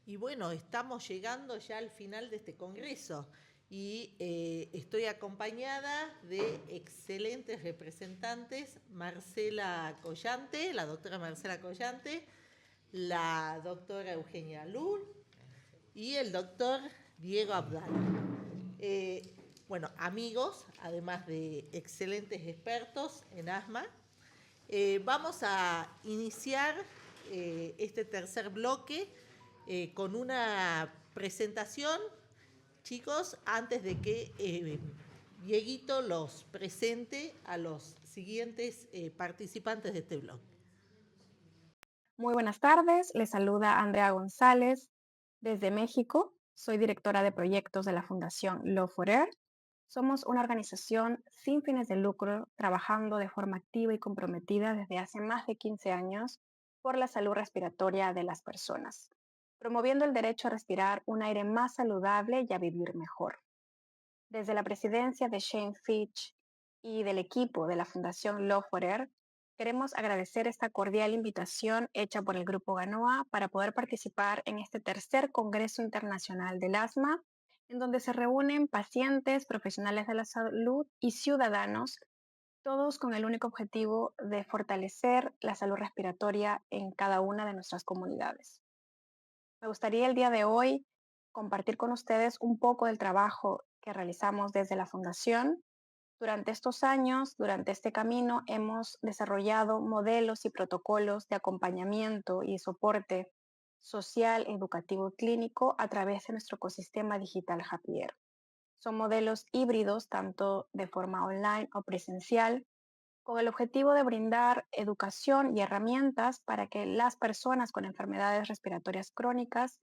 Y bueno, estamos llegando ya al final de este congreso y estoy acompañada de excelentes representantes, Marcela Collante, la doctora Marcela Collante, la doctora Eugenia Lul y el doctor Diego Abdal. Bueno, amigos, además de excelentes expertos en asma. Vamos a iniciar este tercer bloque con una presentación, chicos, antes de que Dieguito los presente a los siguientes participantes de este bloque. Muy buenas tardes, les saluda Andrea González desde México. Soy directora de proyectos de la Fundación Love4Air. Somos una organización sin fines de lucro trabajando de forma activa y comprometida desde hace más de 15 años por la salud respiratoria de las personas, promoviendo el derecho a respirar un aire más saludable y a vivir mejor. Desde la presidencia de Shane Fitch y del equipo de la Fundación Love4Air, queremos agradecer esta cordial invitación hecha por el Grupo GANOA para poder participar en este tercer Congreso Internacional del Asma, en donde se reúnen pacientes, profesionales de la salud y ciudadanos, todos con el único objetivo de fortalecer la salud respiratoria en cada una de nuestras comunidades. Me gustaría el día de hoy compartir con ustedes un poco del trabajo que realizamos desde la Fundación. Durante estos años, durante este camino, hemos desarrollado modelos y protocolos de acompañamiento y soporte social, educativo y clínico a través de nuestro ecosistema digital Japier. Son modelos híbridos, tanto de forma online o presencial, con el objetivo de brindar educación y herramientas para que las personas con enfermedades respiratorias crónicas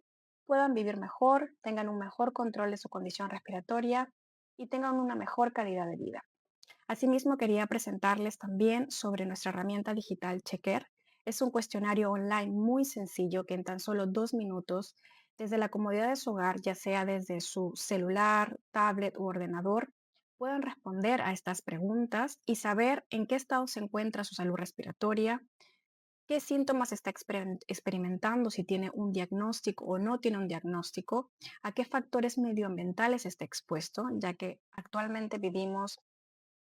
puedan vivir mejor, tengan un mejor control de su condición respiratoria y tengan una mejor calidad de vida. Asimismo, quería presentarles también sobre nuestra herramienta digital Checker. Es un cuestionario online muy sencillo que en tan solo 2 minutos, desde la comodidad de su hogar, ya sea desde su celular, tablet u ordenador, puedan responder a estas preguntas y saber en qué estado se encuentra su salud respiratoria, qué síntomas está experimentando, si tiene un diagnóstico o no tiene un diagnóstico, a qué factores medioambientales está expuesto, ya que actualmente vivimos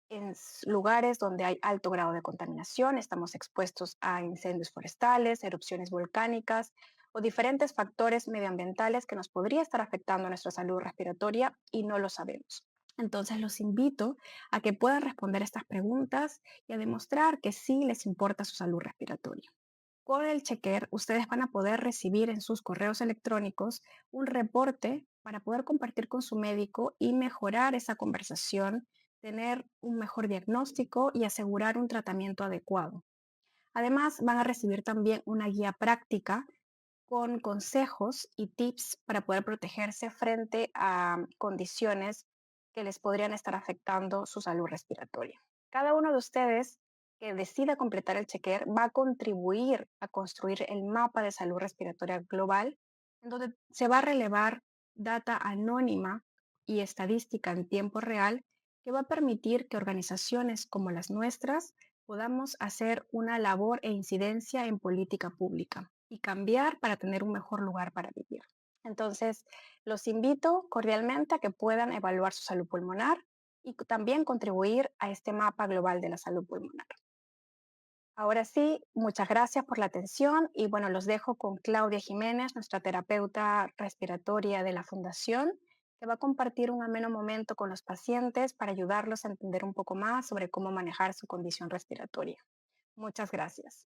en lugares donde hay alto grado de contaminación, estamos expuestos a incendios forestales, erupciones volcánicas o diferentes factores medioambientales que nos podría estar afectando a nuestra salud respiratoria y no lo sabemos. Entonces los invito a que puedan responder estas preguntas y a demostrar que sí les importa su salud respiratoria. Con el Checker, ustedes van a poder recibir en sus correos electrónicos un reporte para poder compartir con su médico y mejorar esa conversación, tener un mejor diagnóstico y asegurar un tratamiento adecuado. Además, van a recibir también una guía práctica con consejos y tips para poder protegerse frente a condiciones que les podrían estar afectando su salud respiratoria. Cada uno de ustedes que decida completar el checker va a contribuir a construir el mapa de salud respiratoria global, en donde se va a relevar data anónima y estadística en tiempo real que va a permitir que organizaciones como las nuestras podamos hacer una labor e incidencia en política pública y cambiar para tener un mejor lugar para vivir. Entonces, los invito cordialmente a que puedan evaluar su salud pulmonar y también contribuir a este mapa global de la salud pulmonar. Ahora sí, muchas gracias por la atención y bueno, los dejo con Claudia Jiménez, nuestra terapeuta respiratoria de la Fundación, que va a compartir un ameno momento con los pacientes para ayudarlos a entender un poco más sobre cómo manejar su condición respiratoria. Muchas gracias.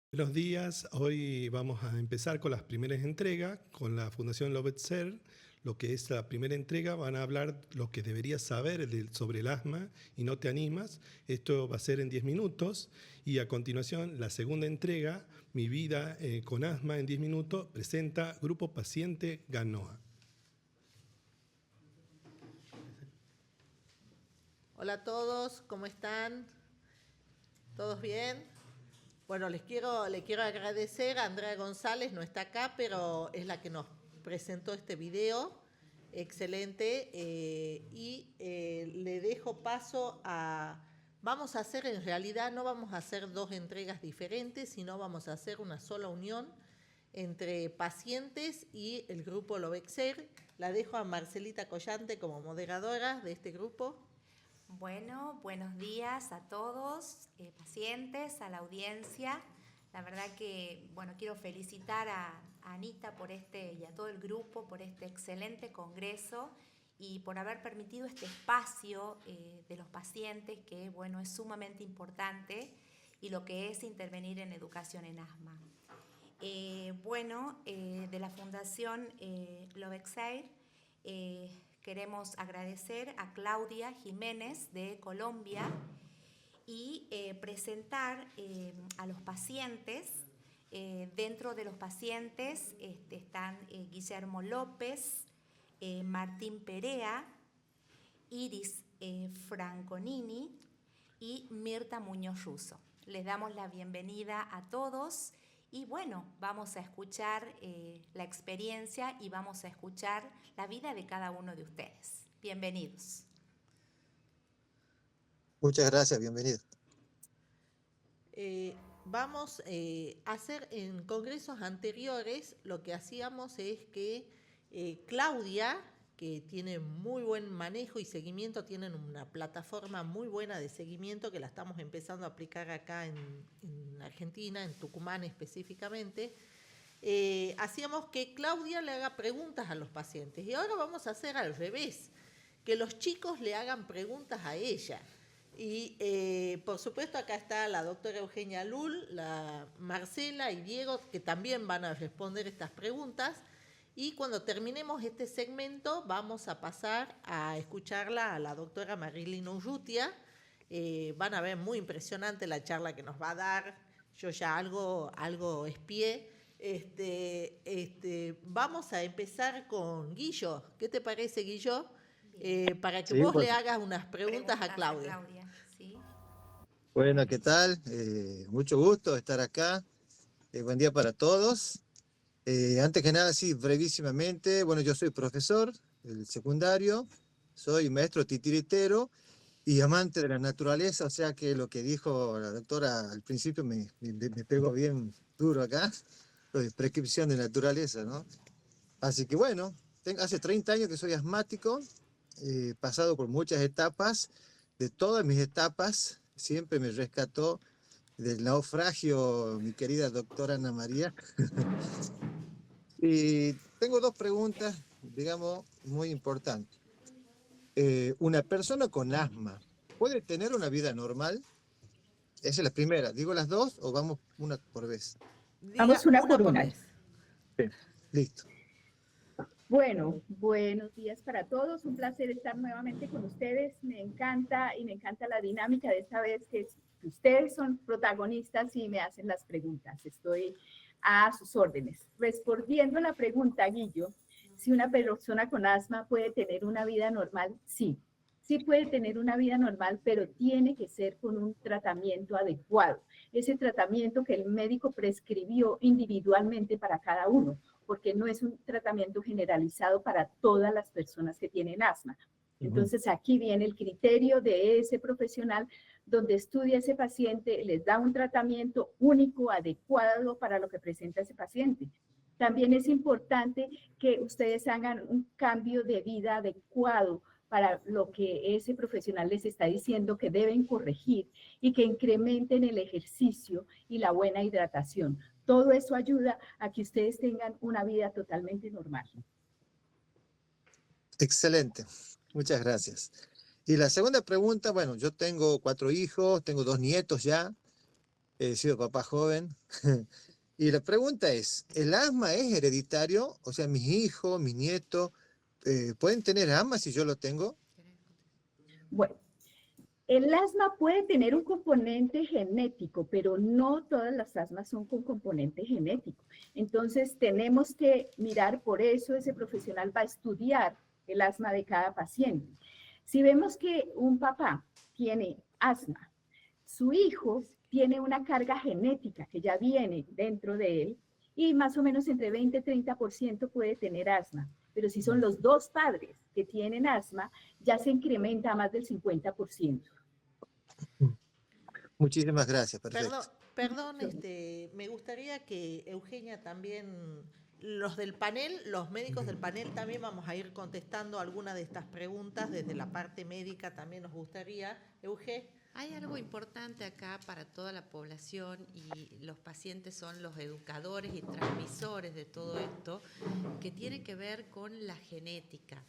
Buenos días, hoy vamos a empezar con las primeras entregas con la Fundación Love4Air. Lo que es la primera entrega van a hablar lo que deberías saber sobre el asma y no te animas. Esto va a ser en 10 minutos y a continuación la segunda entrega, Mi vida con asma en 10 minutos, presenta Grupo Paciente GANOA. Hola a todos, ¿cómo están? ¿Todos bien? Bueno, le quiero agradecer a Andrea González, no está acá, pero es la que nos presentó este video, excelente, le dejo paso a... Vamos a hacer, en realidad no vamos a hacer dos entregas diferentes, sino vamos a hacer una sola unión entre pacientes y el grupo Lovexer. La dejo a Marcelita Collante como moderadora de este grupo. Bueno, buenos días a todos, pacientes, a la audiencia. La verdad que, bueno, quiero felicitar a Anita y a todo el grupo por este excelente congreso y por haber permitido este espacio de los pacientes que, bueno, es sumamente importante y lo que es intervenir en educación en asma. De la Fundación Lovexer, queremos agradecer a Claudia Jiménez de Colombia y presentar a los pacientes. Dentro de los pacientes están Guillermo López, Martín Perea, Iris Franconini y Mirta Muñoz Russo. Les damos la bienvenida a todos. Y bueno, vamos a escuchar la experiencia y vamos a escuchar la vida de cada uno de ustedes. Bienvenidos. Muchas gracias, bienvenido. Vamos a hacer en congresos anteriores, lo que hacíamos es que Claudia, que tiene muy buen manejo y seguimiento, tienen una plataforma muy buena de seguimiento que la estamos empezando a aplicar acá en Argentina, en Tucumán específicamente. Hacíamos que Claudia le haga preguntas a los pacientes y ahora vamos a hacer al revés, que los chicos le hagan preguntas a ella. Y por supuesto acá está la doctora Eugenia Lul, la Marcela y Diego, que también van a responder estas preguntas. Y cuando terminemos este segmento vamos a pasar a escucharla a la doctora Marilyn Urrutia. Van a ver muy impresionante la charla que nos va a dar. Yo ya algo espié. Vamos a empezar con Guillo. ¿Qué te parece, Guillo? Para que vos le hagas unas preguntas a Claudia. ¿Sí? Bueno, ¿qué tal? Mucho gusto estar acá. Buen día para todos. Antes que nada, sí, brevísimamente, bueno, yo soy profesor del secundario, soy maestro titiritero y amante de la naturaleza, o sea que lo que dijo la doctora al principio me pegó bien duro acá, lo de prescripción de naturaleza, ¿no? Así que bueno, hace 30 años que soy asmático, he pasado por muchas etapas, de todas mis etapas, siempre me rescató del naufragio mi querida doctora Ana María. Y tengo dos preguntas, digamos, muy importantes. ¿Una persona con asma puede tener una vida normal? Esa es la primera. ¿Digo las dos o vamos una por vez? Vamos una por una. Sí, listo. Bueno, buenos días para todos. Un placer estar nuevamente con ustedes. Me encanta la dinámica de esta vez que ustedes son protagonistas y me hacen las preguntas. Estoy a sus órdenes. Respondiendo a la pregunta, Guillo, si una persona con asma puede tener una vida normal, sí. Sí puede tener una vida normal, pero tiene que ser con un tratamiento adecuado. Ese tratamiento que el médico prescribió individualmente para cada uno, porque no es un tratamiento generalizado para todas las personas que tienen asma. Entonces aquí viene el criterio de ese profesional donde estudia ese paciente, les da un tratamiento único, adecuado para lo que presenta ese paciente. También es importante que ustedes hagan un cambio de vida adecuado para lo que ese profesional les está diciendo que deben corregir y que incrementen el ejercicio y la buena hidratación. Todo eso ayuda a que ustedes tengan una vida totalmente normal. Excelente, muchas gracias. Y la segunda pregunta, bueno, yo tengo 4 hijos, tengo 2 nietos ya, he sido papá joven. Y la pregunta es, ¿el asma es hereditario? O sea, mis hijos, mis nietos, ¿pueden tener asma si yo lo tengo? Bueno, el asma puede tener un componente genético, pero no todas las asmas son con componente genético. Entonces, tenemos que mirar, por eso ese profesional va a estudiar el asma de cada paciente. Si vemos que un papá tiene asma, su hijo tiene una carga genética que ya viene dentro de él y más o menos entre 20 y 30% puede tener asma. Pero si son los 2 padres que tienen asma, ya se incrementa a más del 50%. Muchísimas gracias, perfecto. Perdón, me gustaría que Eugenia también, los del panel, los médicos del panel también vamos a ir contestando algunas de estas preguntas desde la parte médica, también nos gustaría. Euge. Hay algo importante acá para toda la población y los pacientes son los educadores y transmisores de todo esto, que tiene que ver con la genética.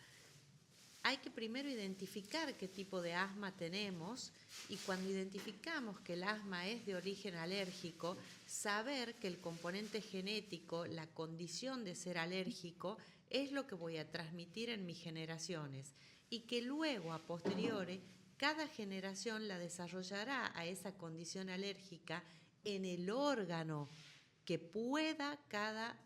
Hay que primero identificar qué tipo de asma tenemos y cuando identificamos que el asma es de origen alérgico, saber que el componente genético, la condición de ser alérgico, es lo que voy a transmitir en mis generaciones y que luego, a posteriori, cada generación la desarrollará a esa condición alérgica en el órgano que pueda cada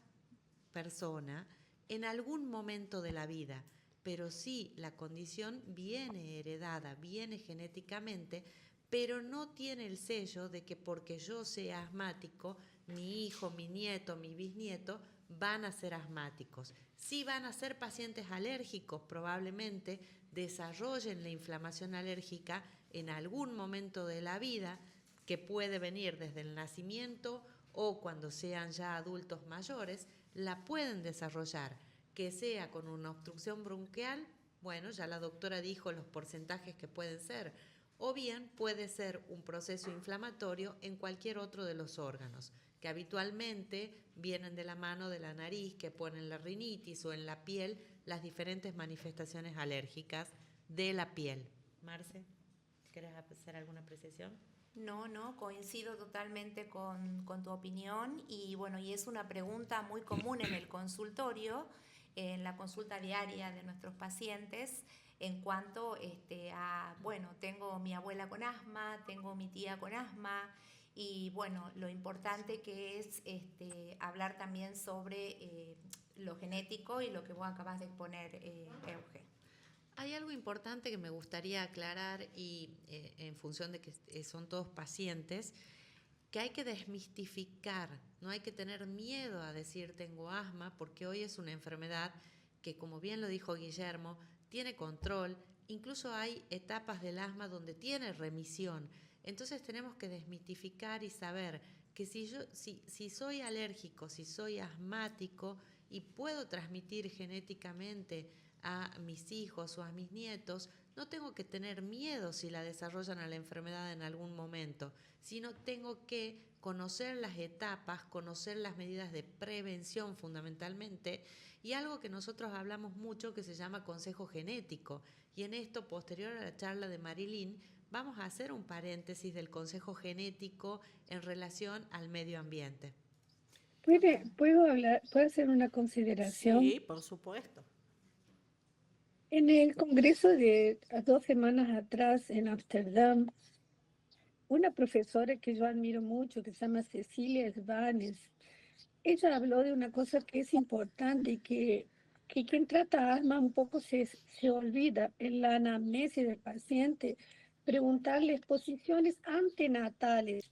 persona en algún momento de la vida. Pero sí, la condición viene heredada, viene genéticamente, pero no tiene el sello de que porque yo sea asmático, mi hijo, mi nieto, mi bisnieto van a ser asmáticos. Sí van a ser pacientes alérgicos, probablemente desarrollen la inflamación alérgica en algún momento de la vida, que puede venir desde el nacimiento o cuando sean ya adultos mayores, la pueden desarrollar. Que sea con una obstrucción bronquial, bueno, ya la doctora dijo los porcentajes que pueden ser, o bien puede ser un proceso inflamatorio en cualquier otro de los órganos, que habitualmente vienen de la mano de la nariz, que ponen la rinitis o en la piel las diferentes manifestaciones alérgicas de la piel. Marce, ¿querés hacer alguna apreciación? No, coincido totalmente con tu opinión y bueno, y es una pregunta muy común en el consultorio, en la consulta diaria de nuestros pacientes en cuanto a, bueno, tengo mi abuela con asma, tengo mi tía con asma y bueno, lo importante que es hablar también sobre lo genético y lo que vos acabas de exponer, Euge. Hay algo importante que me gustaría aclarar y en función de que son todos pacientes, que hay que desmistificar, no hay que tener miedo a decir tengo asma, porque hoy es una enfermedad que, como bien lo dijo Guillermo, tiene control, incluso hay etapas del asma donde tiene remisión. Entonces tenemos que desmitificar y saber que si soy alérgico, si soy asmático y puedo transmitir genéticamente a mis hijos o a mis nietos, no tengo que tener miedo si la desarrollan a la enfermedad en algún momento, sino tengo que conocer las etapas, conocer las medidas de prevención fundamentalmente y algo que nosotros hablamos mucho que se llama consejo genético. Y en esto, posterior a la charla de Marilyn, vamos a hacer un paréntesis del consejo genético en relación al medio ambiente. ¿Puedo hacer una consideración? Sí, por supuesto. En el congreso de 2 semanas atrás en Ámsterdam, una profesora que yo admiro mucho, que se llama Cecilia Svanes, ella habló de una cosa que es importante y que quien trata asma un poco se olvida en la anamnesis del paciente, preguntarles posiciones antenatales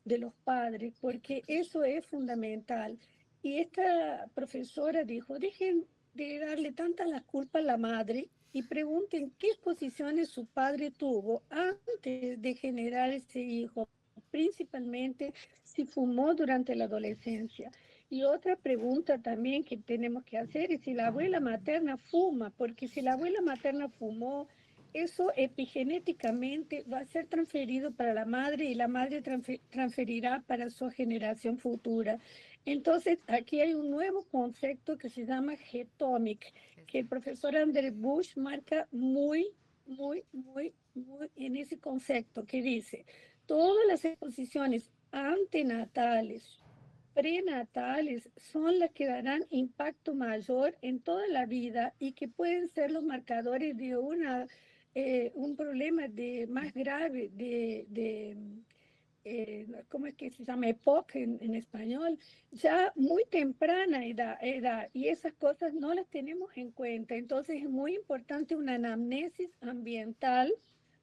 de los padres, porque eso es fundamental. Y esta profesora dijo, dejen de darle tanta la culpa a la madre y pregunten qué posiciones su padre tuvo antes de generar ese hijo, principalmente si fumó durante la adolescencia. Y otra pregunta también que tenemos que hacer es si la abuela materna fuma, porque si la abuela materna fumó, eso epigenéticamente va a ser transferido para la madre y la madre transferirá para su generación futura. Entonces, aquí hay un nuevo concepto que se llama Getomic, que el profesor André Bush marca muy en ese concepto que dice, todas las exposiciones antenatales, prenatales, son las que darán impacto mayor en toda la vida y que pueden ser los marcadores de un problema más grave ¿cómo es que se llama? EPOC en español, ya muy temprana edad, y esas cosas no las tenemos en cuenta. Entonces es muy importante una anamnesis ambiental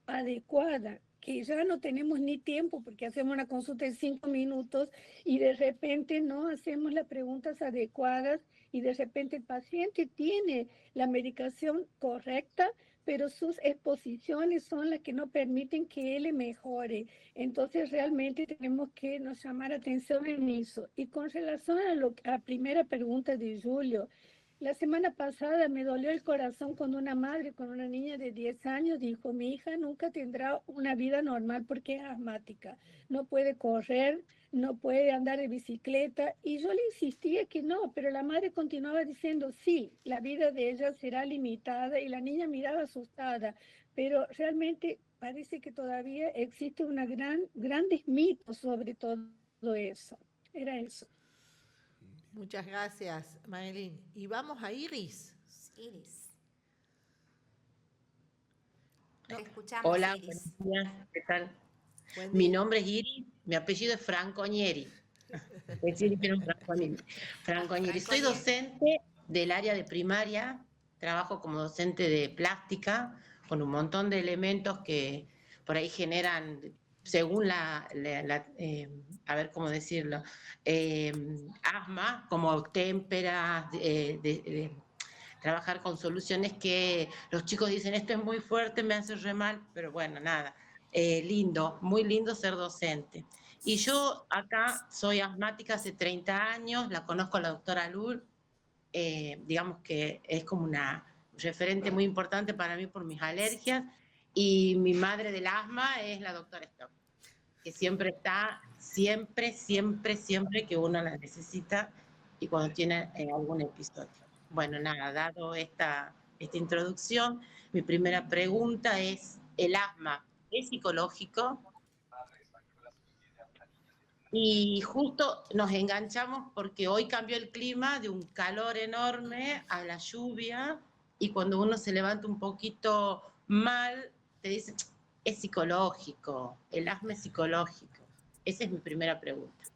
adecuada, que ya no tenemos ni tiempo porque hacemos una consulta de 5 minutos y de repente no hacemos las preguntas adecuadas y de repente el paciente tiene la medicación correcta, pero sus exposiciones son las que no permiten que él mejore. Entonces realmente tenemos que nos llamar atención en eso. Y con relación a la primera pregunta de Julio, la semana pasada me dolió el corazón cuando una madre con una niña de 10 años dijo, mi hija nunca tendrá una vida normal porque es asmática, no puede correr, no puede andar de bicicleta, y yo le insistía que no, pero la madre continuaba diciendo, sí, la vida de ella será limitada, y la niña miraba asustada, pero realmente parece que todavía existe grandes mitos sobre todo eso. Era eso. Muchas gracias, Marilyn. Y vamos a Iris. Iris. No. Te escuchamos, Hola, Iris. buenos días, ¿qué tal? Buen Mi día. nombre es Iris, mi apellido es Francoñeri. Francoñeri. Soy docente del área de primaria, trabajo como docente de plástica, con un montón de elementos que por ahí generan, según a ver cómo decirlo, asma, como témperas, trabajar con soluciones que los chicos dicen, esto es muy fuerte, me hace re mal, pero bueno, nada, lindo, muy lindo ser docente. Y yo acá soy asmática hace 30 años, la conozco a la doctora Lul, digamos que es como una referente muy importante para mí por mis alergias, y mi madre del asma es la doctora Stock, que siempre está, siempre que uno la necesita y cuando tiene algún episodio. Bueno, nada, dado esta introducción, mi primera pregunta es, ¿el asma es psicológico? Y justo nos enganchamos porque hoy cambió el clima de un calor enorme a la lluvia, y cuando uno se levanta un poquito mal, te dicen, es psicológico, el asma es psicológico. Esa es mi primera pregunta.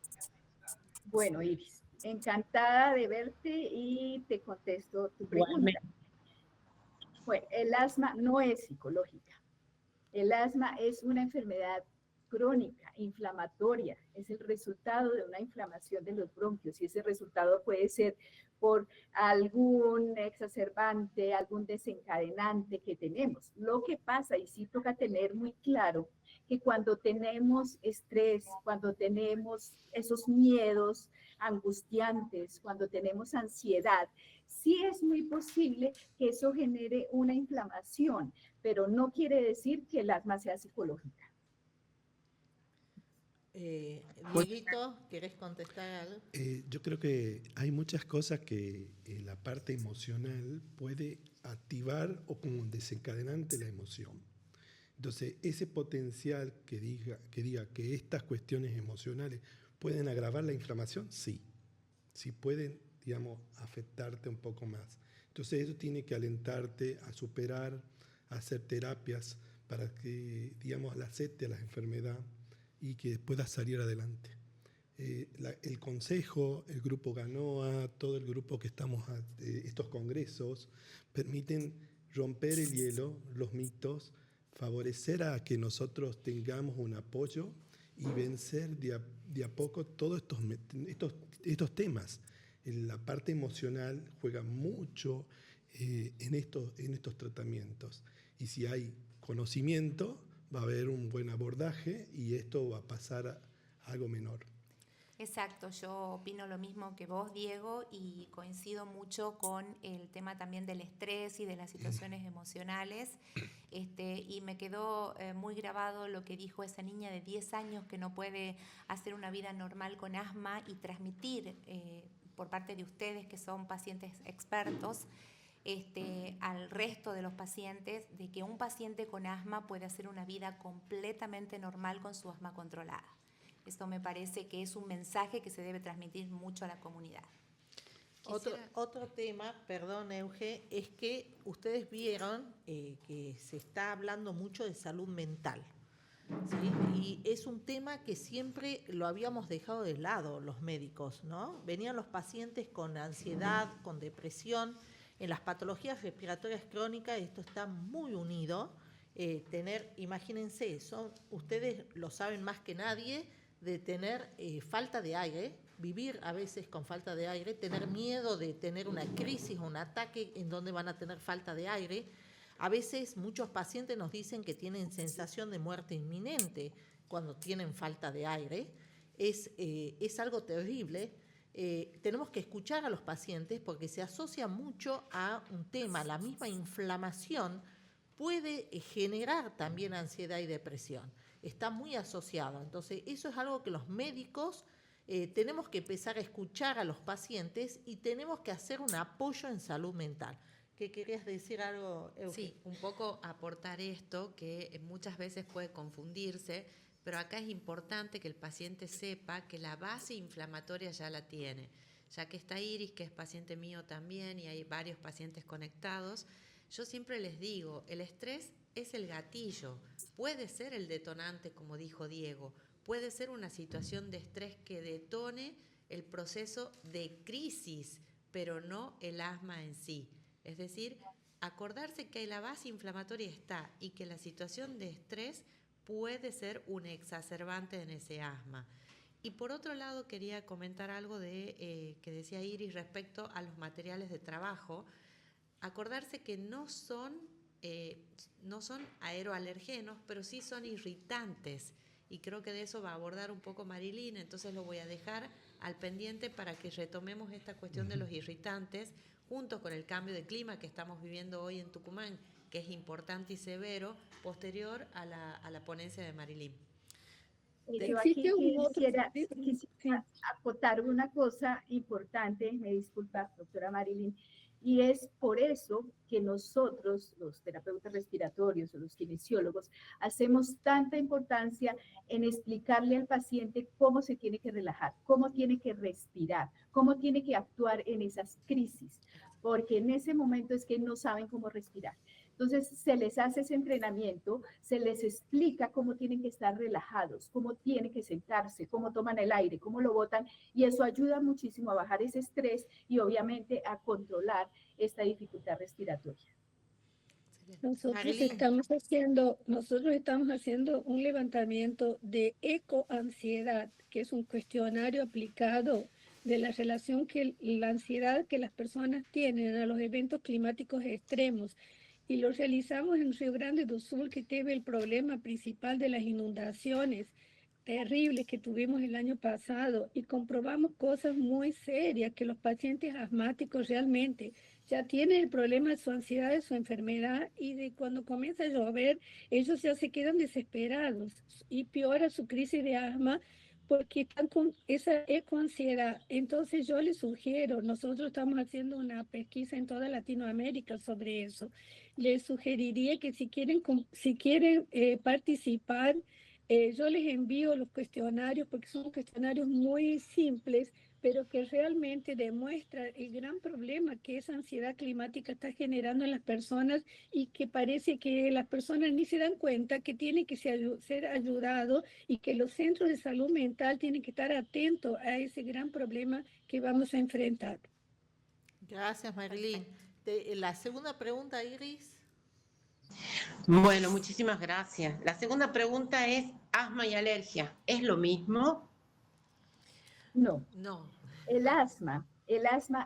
Bueno, Iris, encantada de verte y te contesto tu pregunta. Bueno, el asma no es psicológica. El asma es una enfermedad crónica, inflamatoria, es el resultado de una inflamación de los bronquios, y ese resultado puede ser por algún exacerbante, algún desencadenante que tenemos. Lo que pasa, y sí toca tener muy claro, que cuando tenemos estrés, cuando tenemos esos miedos angustiantes, cuando tenemos ansiedad, sí es muy posible que eso genere una inflamación, pero no quiere decir que el asma sea psicológica. Dieguito, ¿querés contestar algo? Yo creo que hay muchas cosas que la parte emocional puede activar o como desencadenante la emoción. Entonces, ese potencial que diga que estas cuestiones emocionales pueden agravar la inflamación, sí. Sí pueden, digamos, afectarte un poco más. Entonces, eso tiene que alentarte a superar, a hacer terapias para que, digamos, la acepte a la enfermedad y que puedas salir adelante. El Consejo, el Grupo GANOA, todo el grupo que estamos a estos congresos, permiten romper el hielo, los mitos, favorecer a que nosotros tengamos un apoyo y vencer de a poco todos estos temas. La parte emocional juega mucho en estos tratamientos. Y si hay conocimiento, va a haber un buen abordaje y esto va a pasar a algo menor. Exacto, yo opino lo mismo que vos, Diego, y coincido mucho con el tema también del estrés y de las situaciones emocionales. Y me quedó muy grabado lo que dijo esa niña de 10 años que no puede hacer una vida normal con asma, y transmitir por parte de ustedes, que son pacientes expertos, al resto de los pacientes, de que un paciente con asma puede hacer una vida completamente normal con su asma controlada. Esto me parece que es un mensaje que se debe transmitir mucho a la comunidad. Otro tema, perdón, Euge, es que ustedes vieron que se está hablando mucho de salud mental, ¿sí? Y es un tema que siempre lo habíamos dejado de lado los médicos, ¿no? Venían los pacientes con ansiedad, con depresión. En las patologías respiratorias crónicas esto está muy unido. Imagínense, ustedes lo saben más que nadie, de tener falta de aire, vivir a veces con falta de aire, tener miedo de tener una crisis o un ataque en donde van a tener falta de aire. A veces muchos pacientes nos dicen que tienen sensación de muerte inminente cuando tienen falta de aire. Es algo terrible. Tenemos que escuchar a los pacientes porque se asocia mucho a un tema. La misma inflamación puede generar también ansiedad y depresión. Está muy asociado. Entonces, eso es algo que los médicos tenemos que empezar a escuchar a los pacientes y tenemos que hacer un apoyo en salud mental. ¿Qué querías decir algo, Euge? Sí, un poco aportar esto que muchas veces puede confundirse, pero acá es importante que el paciente sepa que la base inflamatoria ya la tiene. Ya que está Iris, que es paciente mío también, y hay varios pacientes conectados, yo siempre les digo, el estrés es el gatillo, puede ser el detonante, como dijo Diego, puede ser una situación de estrés que detone el proceso de crisis, pero no el asma en sí. Es decir, acordarse que la base inflamatoria está y que la situación de estrés puede ser un exacerbante en ese asma. Y por otro lado quería comentar algo que decía Iris respecto a los materiales de trabajo. Acordarse que no son aeroalergenos, pero sí son irritantes. Y creo que de eso va a abordar un poco Marilyn, entonces lo voy a dejar al pendiente para que retomemos esta cuestión de los irritantes, junto con el cambio de clima que estamos viviendo hoy en Tucumán, que es importante y severo, posterior a la ponencia de Marilyn. Yo aquí quisiera acotar una cosa importante, me disculpa, doctora Marilyn, y es por eso que nosotros, los terapeutas respiratorios o los kinesiólogos, hacemos tanta importancia en explicarle al paciente cómo se tiene que relajar, cómo tiene que respirar, cómo tiene que actuar en esas crisis, porque en ese momento es que no saben cómo respirar. Entonces, se les hace ese entrenamiento, se les explica cómo tienen que estar relajados, cómo tienen que sentarse, cómo toman el aire, cómo lo botan, y eso ayuda muchísimo a bajar ese estrés y obviamente a controlar esta dificultad respiratoria. Nosotros estamos haciendo un levantamiento de ecoansiedad, que es un cuestionario aplicado de la relación que la ansiedad que las personas tienen a los eventos climáticos extremos. Y lo realizamos en Río Grande do Sul, que tiene el problema principal de las inundaciones terribles que tuvimos el año pasado, y comprobamos cosas muy serias, que los pacientes asmáticos realmente ya tienen el problema de su ansiedad, de su enfermedad, y de cuando comienza a llover, ellos ya se quedan desesperados y peora su crisis de asma porque están con esa ecoansiedad. Entonces yo les sugiero, nosotros estamos haciendo una pesquisa en toda Latinoamérica sobre eso, les sugeriría que si quieren participar, yo les envío los cuestionarios, porque son cuestionarios muy simples, pero que realmente demuestran el gran problema que esa ansiedad climática está generando en las personas, y que parece que las personas ni se dan cuenta que tienen que ser ayudados, y que los centros de salud mental tienen que estar atentos a ese gran problema que vamos a enfrentar. Gracias, Marilyn. La segunda pregunta, Iris. Bueno, muchísimas gracias. La segunda pregunta es asma y alergia. ¿Es lo mismo? No. No. El asma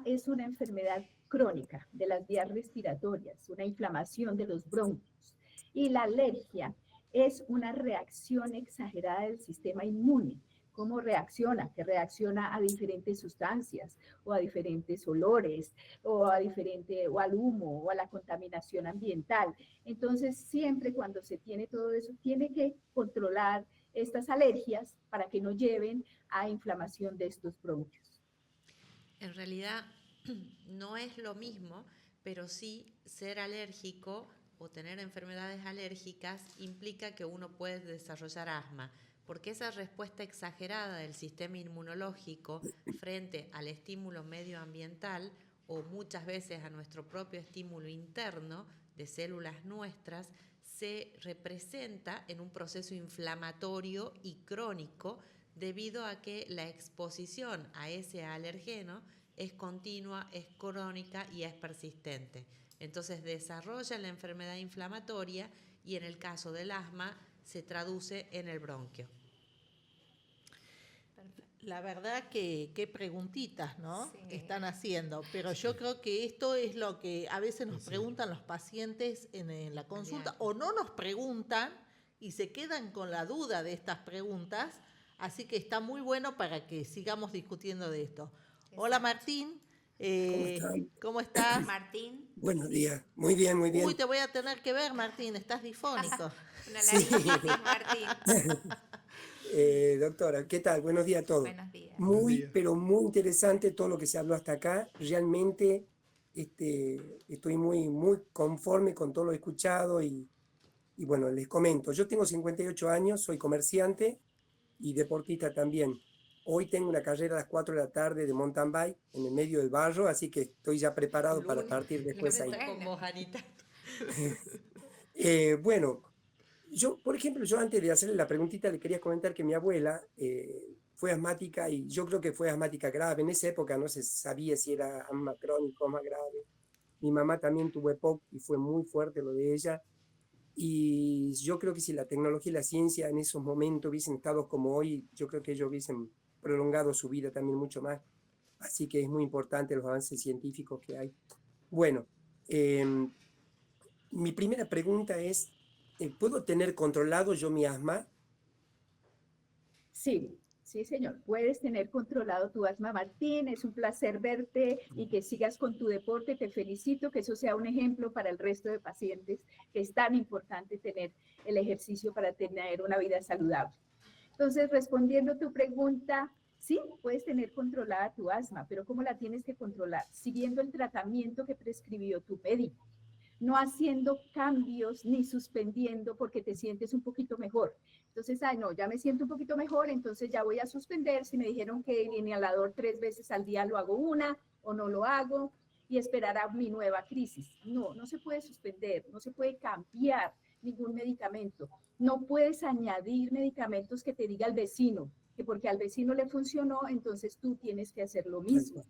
es una enfermedad crónica de las vías respiratorias, una inflamación de los bronquios. Y la alergia es una reacción exagerada del sistema inmune. ¿Cómo reacciona? Que reacciona a diferentes sustancias, o a diferentes olores, o al humo, o a la contaminación ambiental. Entonces, siempre cuando se tiene todo eso, tiene que controlar estas alergias para que no lleven a inflamación de estos bronquios. En realidad no es lo mismo, pero sí ser alérgico o tener enfermedades alérgicas implica que uno puede desarrollar asma, porque esa respuesta exagerada del sistema inmunológico frente al estímulo medioambiental, o muchas veces a nuestro propio estímulo interno de células nuestras, se representa en un proceso inflamatorio y crónico, debido a que la exposición a ese alergeno es continua, es crónica y es persistente. Entonces desarrolla la enfermedad inflamatoria, y en el caso del asma se traduce en el bronquio. La verdad que qué preguntitas, ¿no? Sí. Están haciendo. Pero yo creo que esto es lo que a veces nos preguntan los pacientes en la consulta, o no nos preguntan y se quedan con la duda de estas preguntas. Así que está muy bueno para que sigamos discutiendo de esto. Hola Exacto. Martín, ¿Cómo están? ¿cómo estás? Martín, Buenos días. Muy bien, muy bien. Uy, te voy a tener que ver, Martín, estás difónico. una Sí. larga Martín. Doctora, ¿qué tal? Buenos días a todos. Buenos días. Buenos Muy, días. pero muy interesante todo lo que se habló hasta acá. Realmente estoy muy, muy conforme con todo lo escuchado y bueno, les comento. Yo tengo 58 años, soy comerciante y deportista también. Hoy tengo una carrera a las 4 de la tarde de mountain bike en el medio del barro, así que estoy ya preparado para partir después ahí. Con vos, Anita. Bueno, yo, por ejemplo, yo antes de hacerle la preguntita le quería comentar que mi abuela fue asmática y yo creo que fue asmática grave. En esa época no se sabía si era asma crónico o más grave. Mi mamá también tuvo EPOC y fue muy fuerte lo de ella. Y yo creo que si la tecnología y la ciencia en esos momentos hubiesen estado como hoy, yo creo que ellos hubiesen prolongado su vida también mucho más. Así que es muy importante los avances científicos que hay. Bueno, mi primera pregunta es, ¿puedo tener controlado yo mi asma? Sí, sí, señor. Puedes tener controlado tu asma, Martín. Es un placer verte y que sigas con tu deporte. Te felicito, que eso sea un ejemplo para el resto de pacientes, que es tan importante tener el ejercicio para tener una vida saludable. Entonces, respondiendo a tu pregunta, sí, puedes tener controlada tu asma, pero ¿cómo la tienes que controlar? Siguiendo el tratamiento que prescribió tu médico, no haciendo cambios ni suspendiendo porque te sientes un poquito mejor. Entonces, no, ya me siento un poquito mejor, entonces ya voy a suspender. Si me dijeron que el inhalador 3 veces al día lo hago una o no lo hago y esperar a mi nueva crisis. No, no se puede suspender, no se puede cambiar ningún medicamento. No puedes añadir medicamentos que te diga el vecino, que porque al vecino le funcionó, entonces tú tienes que hacer lo mismo.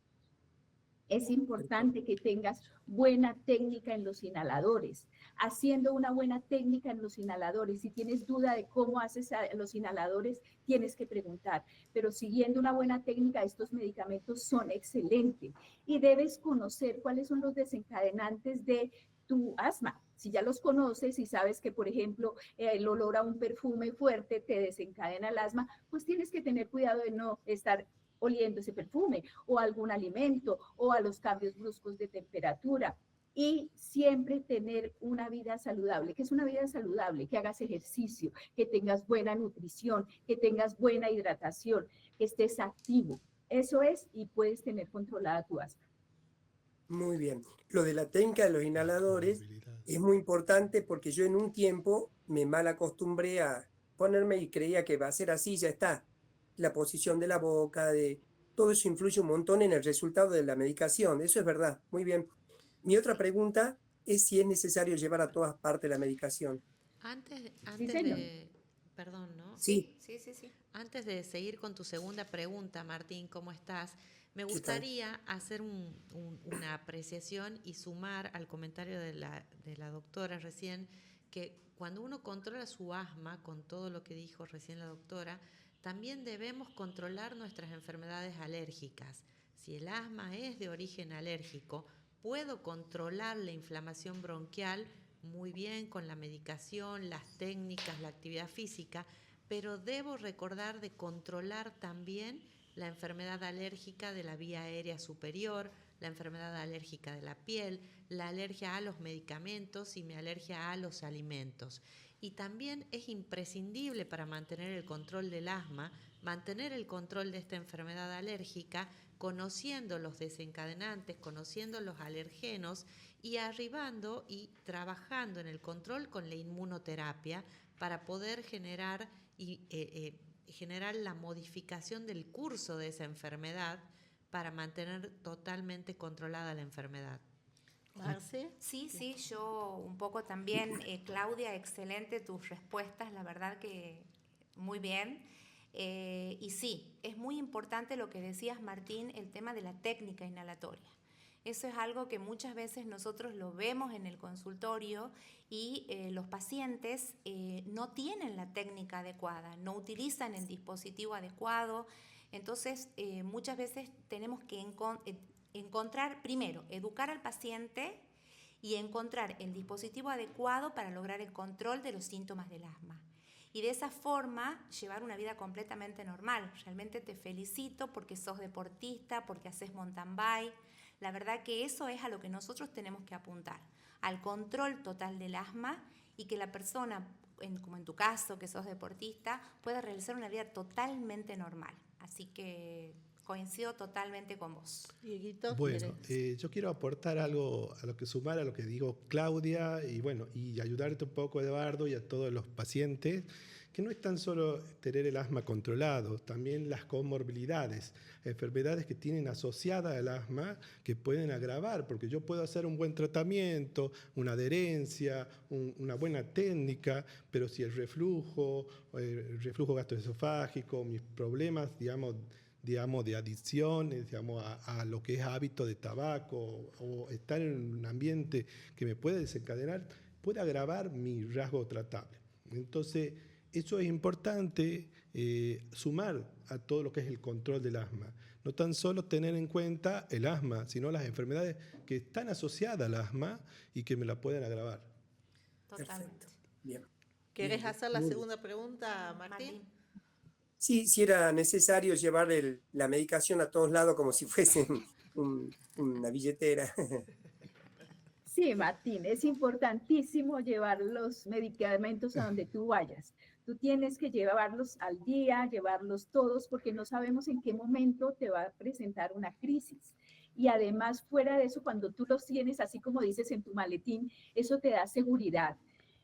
Es importante que tengas buena técnica en los inhaladores. Haciendo una buena técnica en los inhaladores, si tienes duda de cómo haces los inhaladores, tienes que preguntar. Pero siguiendo una buena técnica, estos medicamentos son excelentes. Y debes conocer cuáles son los desencadenantes de tu asma. Si ya los conoces y sabes que, por ejemplo, el olor a un perfume fuerte te desencadena el asma, pues tienes que tener cuidado de no estar oliendo ese perfume o algún alimento o a los cambios bruscos de temperatura. Y siempre tener una vida saludable. ¿Qué es una vida saludable? Que hagas ejercicio, que tengas buena nutrición, que tengas buena hidratación, que estés activo. Eso es, y puedes tener controlada tu asma. Muy bien. Lo de la técnica de los inhaladores es muy importante porque yo en un tiempo me mal acostumbré a ponerme y creía que va a ser así, ya está. La posición de la boca, todo eso influye un montón en el resultado de la medicación. Eso es verdad. Muy bien. Mi otra pregunta es si es necesario llevar a todas partes la medicación. Antes señor. de... Perdón, ¿no? Sí. Sí. Antes de seguir con tu segunda pregunta, Martín, ¿cómo estás? Me ¿Qué tal? gustaría hacer una apreciación y sumar al comentario de la doctora recién, que cuando uno controla su asma, con todo lo que dijo recién la doctora, también debemos controlar nuestras enfermedades alérgicas. Si el asma es de origen alérgico, puedo controlar la inflamación bronquial muy bien con la medicación, las técnicas, la actividad física, pero debo recordar de controlar también la enfermedad alérgica de la vía aérea superior, la enfermedad alérgica de la piel, la alergia a los medicamentos y mi alergia a los alimentos. Y también es imprescindible para mantener el control del asma, mantener el control de esta enfermedad alérgica, conociendo los desencadenantes, conociendo los alergenos y arribando y trabajando en el control con la inmunoterapia para poder generar la modificación del curso de esa enfermedad para mantener totalmente controlada la enfermedad. Marce. Sí, yo un poco también, Claudia, excelente tus respuestas, la verdad que muy bien. Y sí, es muy importante lo que decías, Martín, el tema de la técnica inhalatoria. Eso es algo que muchas veces nosotros lo vemos en el consultorio y los pacientes no tienen la técnica adecuada, no utilizan el dispositivo adecuado, Entonces, muchas veces tenemos que encontrar, primero, educar al paciente y encontrar el dispositivo adecuado para lograr el control de los síntomas del asma. Y de esa forma llevar una vida completamente normal. Realmente te felicito porque sos deportista, porque haces mountain bike. La verdad que eso es a lo que nosotros tenemos que apuntar, al control total del asma y que la persona, como en tu caso, que sos deportista, pueda realizar una vida totalmente normal. Así que coincido totalmente con vos. Dieguito, Bueno, yo quiero aportar algo a lo que sumar a lo que digo Claudia y bueno, y ayudarte un poco, Eduardo, y a todos los pacientes, que no es tan solo tener el asma controlado, también las comorbilidades, enfermedades que tienen asociada al asma que pueden agravar, porque yo puedo hacer un buen tratamiento, una adherencia, una buena técnica, pero si el reflujo gastroesofágico, mis problemas, digamos, de adicciones, digamos, a lo que es hábito de tabaco o estar en un ambiente que me puede desencadenar, puede agravar mi rasgo tratable. Entonces, eso es importante sumar a todo lo que es el control del asma. No tan solo tener en cuenta el asma, sino las enfermedades que están asociadas al asma y que me la pueden agravar. Totalmente. Perfecto. Bien. ¿Querés Bien. hacer la Muy segunda pregunta, Martín? Sí, si era necesario llevar la medicación a todos lados como si fuesen una billetera. Sí, Martín, es importantísimo llevar los medicamentos a donde tú vayas. Tú tienes que llevarlos al día, llevarlos todos, porque no sabemos en qué momento te va a presentar una crisis. Y además, fuera de eso, cuando tú los tienes, así como dices en tu maletín, eso te da seguridad.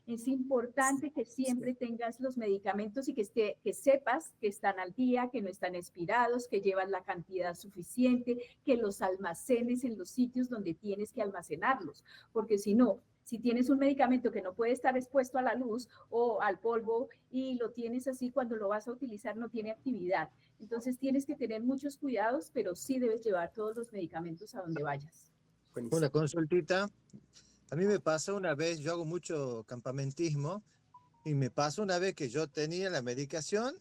Es importante que siempre tengas los medicamentos y que sepas que están al día, que no están expirados, que llevan la cantidad suficiente, que los almacenes en los sitios donde tienes que almacenarlos, porque si no, si tienes un medicamento que no puede estar expuesto a la luz o al polvo y lo tienes así, cuando lo vas a utilizar no tiene actividad. Entonces tienes que tener muchos cuidados, pero sí debes llevar todos los medicamentos a donde vayas. Una consultita. A mí me pasó una vez, yo hago mucho campamentismo, y me pasó una vez que yo tenía la medicación,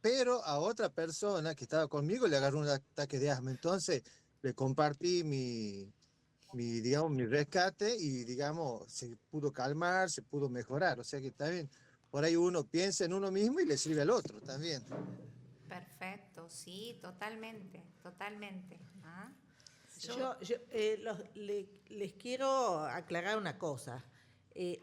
pero a otra persona que estaba conmigo le agarró un ataque de asma. Entonces le compartí digamos, mi rescate y, digamos, se pudo calmar, se pudo mejorar. O sea que también por ahí uno piensa en uno mismo y le sirve al otro también. Perfecto, sí, totalmente, totalmente. ¿Ah? Les quiero aclarar una cosa.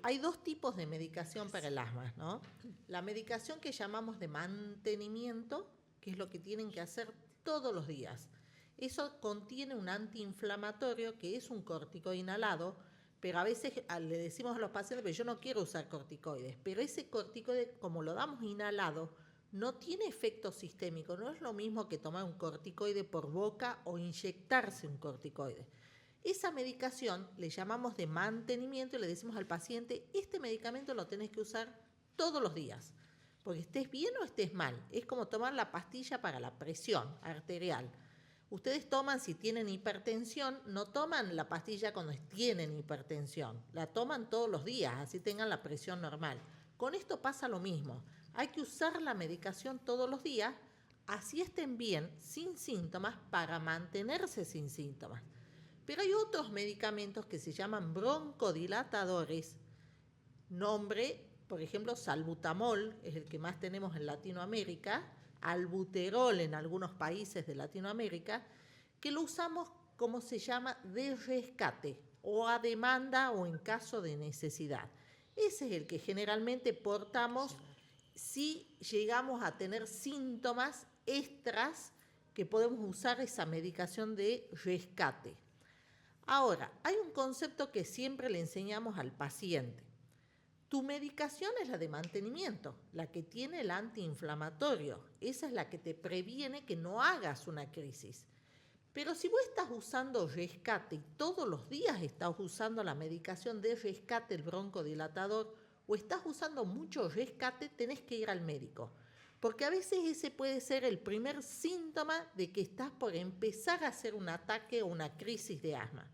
Hay dos tipos de medicación para el asma, ¿no? La medicación que llamamos de mantenimiento, que es lo que tienen que hacer todos los días. Eso contiene un antiinflamatorio que es un corticoide inhalado, pero a veces le decimos a los pacientes, pero yo no quiero usar corticoides, pero ese corticoide, como lo damos inhalado, no tiene efecto sistémico, no es lo mismo que tomar un corticoide por boca o inyectarse un corticoide. Esa medicación le llamamos de mantenimiento y le decimos al paciente, este medicamento lo tenés que usar todos los días, porque estés bien o estés mal. Es como tomar la pastilla para la presión arterial. Ustedes toman, si tienen hipertensión, no toman la pastilla cuando tienen hipertensión, la toman todos los días, así tengan la presión normal. Con esto pasa lo mismo. Hay que usar la medicación todos los días, así estén bien, sin síntomas, para mantenerse sin síntomas. Pero hay otros medicamentos que se llaman broncodilatadores, nombre, por ejemplo, salbutamol, es el que más tenemos en Latinoamérica, albuterol en algunos países de Latinoamérica, que lo usamos, como se llama, de rescate, o a demanda o en caso de necesidad. Ese es el que generalmente portamos si llegamos a tener síntomas extras que podemos usar esa medicación de rescate. Ahora, hay un concepto que siempre le enseñamos al paciente. Tu medicación es la de mantenimiento, la que tiene el antiinflamatorio. Esa es la que te previene que no hagas una crisis. Pero si vos estás usando rescate y todos los días estás usando la medicación de rescate, el broncodilatador, o estás usando mucho rescate, tenés que ir al médico. Porque a veces ese puede ser el primer síntoma de que estás por empezar a hacer un ataque o una crisis de asma.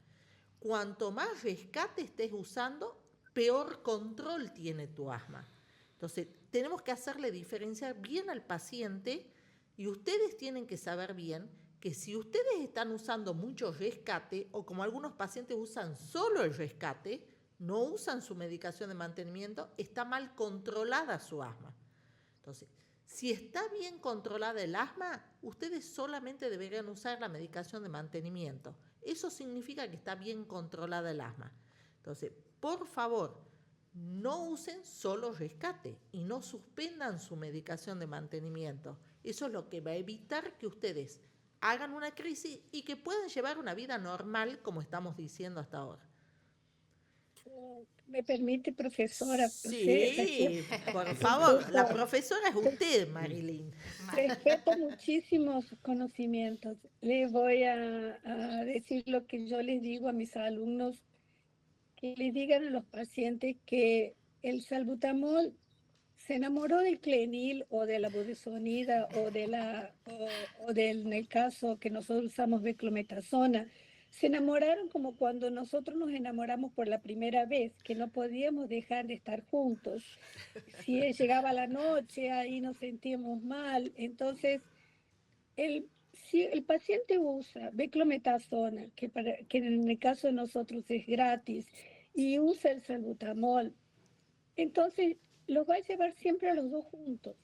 Cuanto más rescate estés usando, peor control tiene tu asma. Entonces, tenemos que hacerle diferenciar bien al paciente Y ustedes tienen que saber bien que si ustedes están usando mucho rescate, o como algunos pacientes usan solo el rescate, no usan su medicación de mantenimiento, está mal controlada su asma. Entonces, si está bien controlada el asma, ustedes solamente deberían usar la medicación de mantenimiento. Eso significa que está bien controlada el asma. Entonces, por favor, no usen solo rescate y no suspendan su medicación de mantenimiento. Eso es lo que va a evitar que ustedes hagan una crisis y que puedan llevar una vida normal, como estamos diciendo hasta ahora. ¿Me permite, profesora? Sí, por favor, la profesora es usted, Marilyn. Respeto muchísimos conocimientos. Les voy a decir lo que yo les digo a mis alumnos, que les digan a los pacientes que el salbutamol se enamoró del Clenil o de la budesonida o del, en el caso que nosotros usamos beclometasona. Se enamoraron como cuando nosotros nos enamoramos por la primera vez, que no podíamos dejar de estar juntos. Si llegaba la noche, ahí nos sentíamos mal. Entonces, si el paciente usa beclometasona, que en el caso de nosotros es gratis, y usa el salbutamol, entonces los va a llevar siempre a los dos juntos.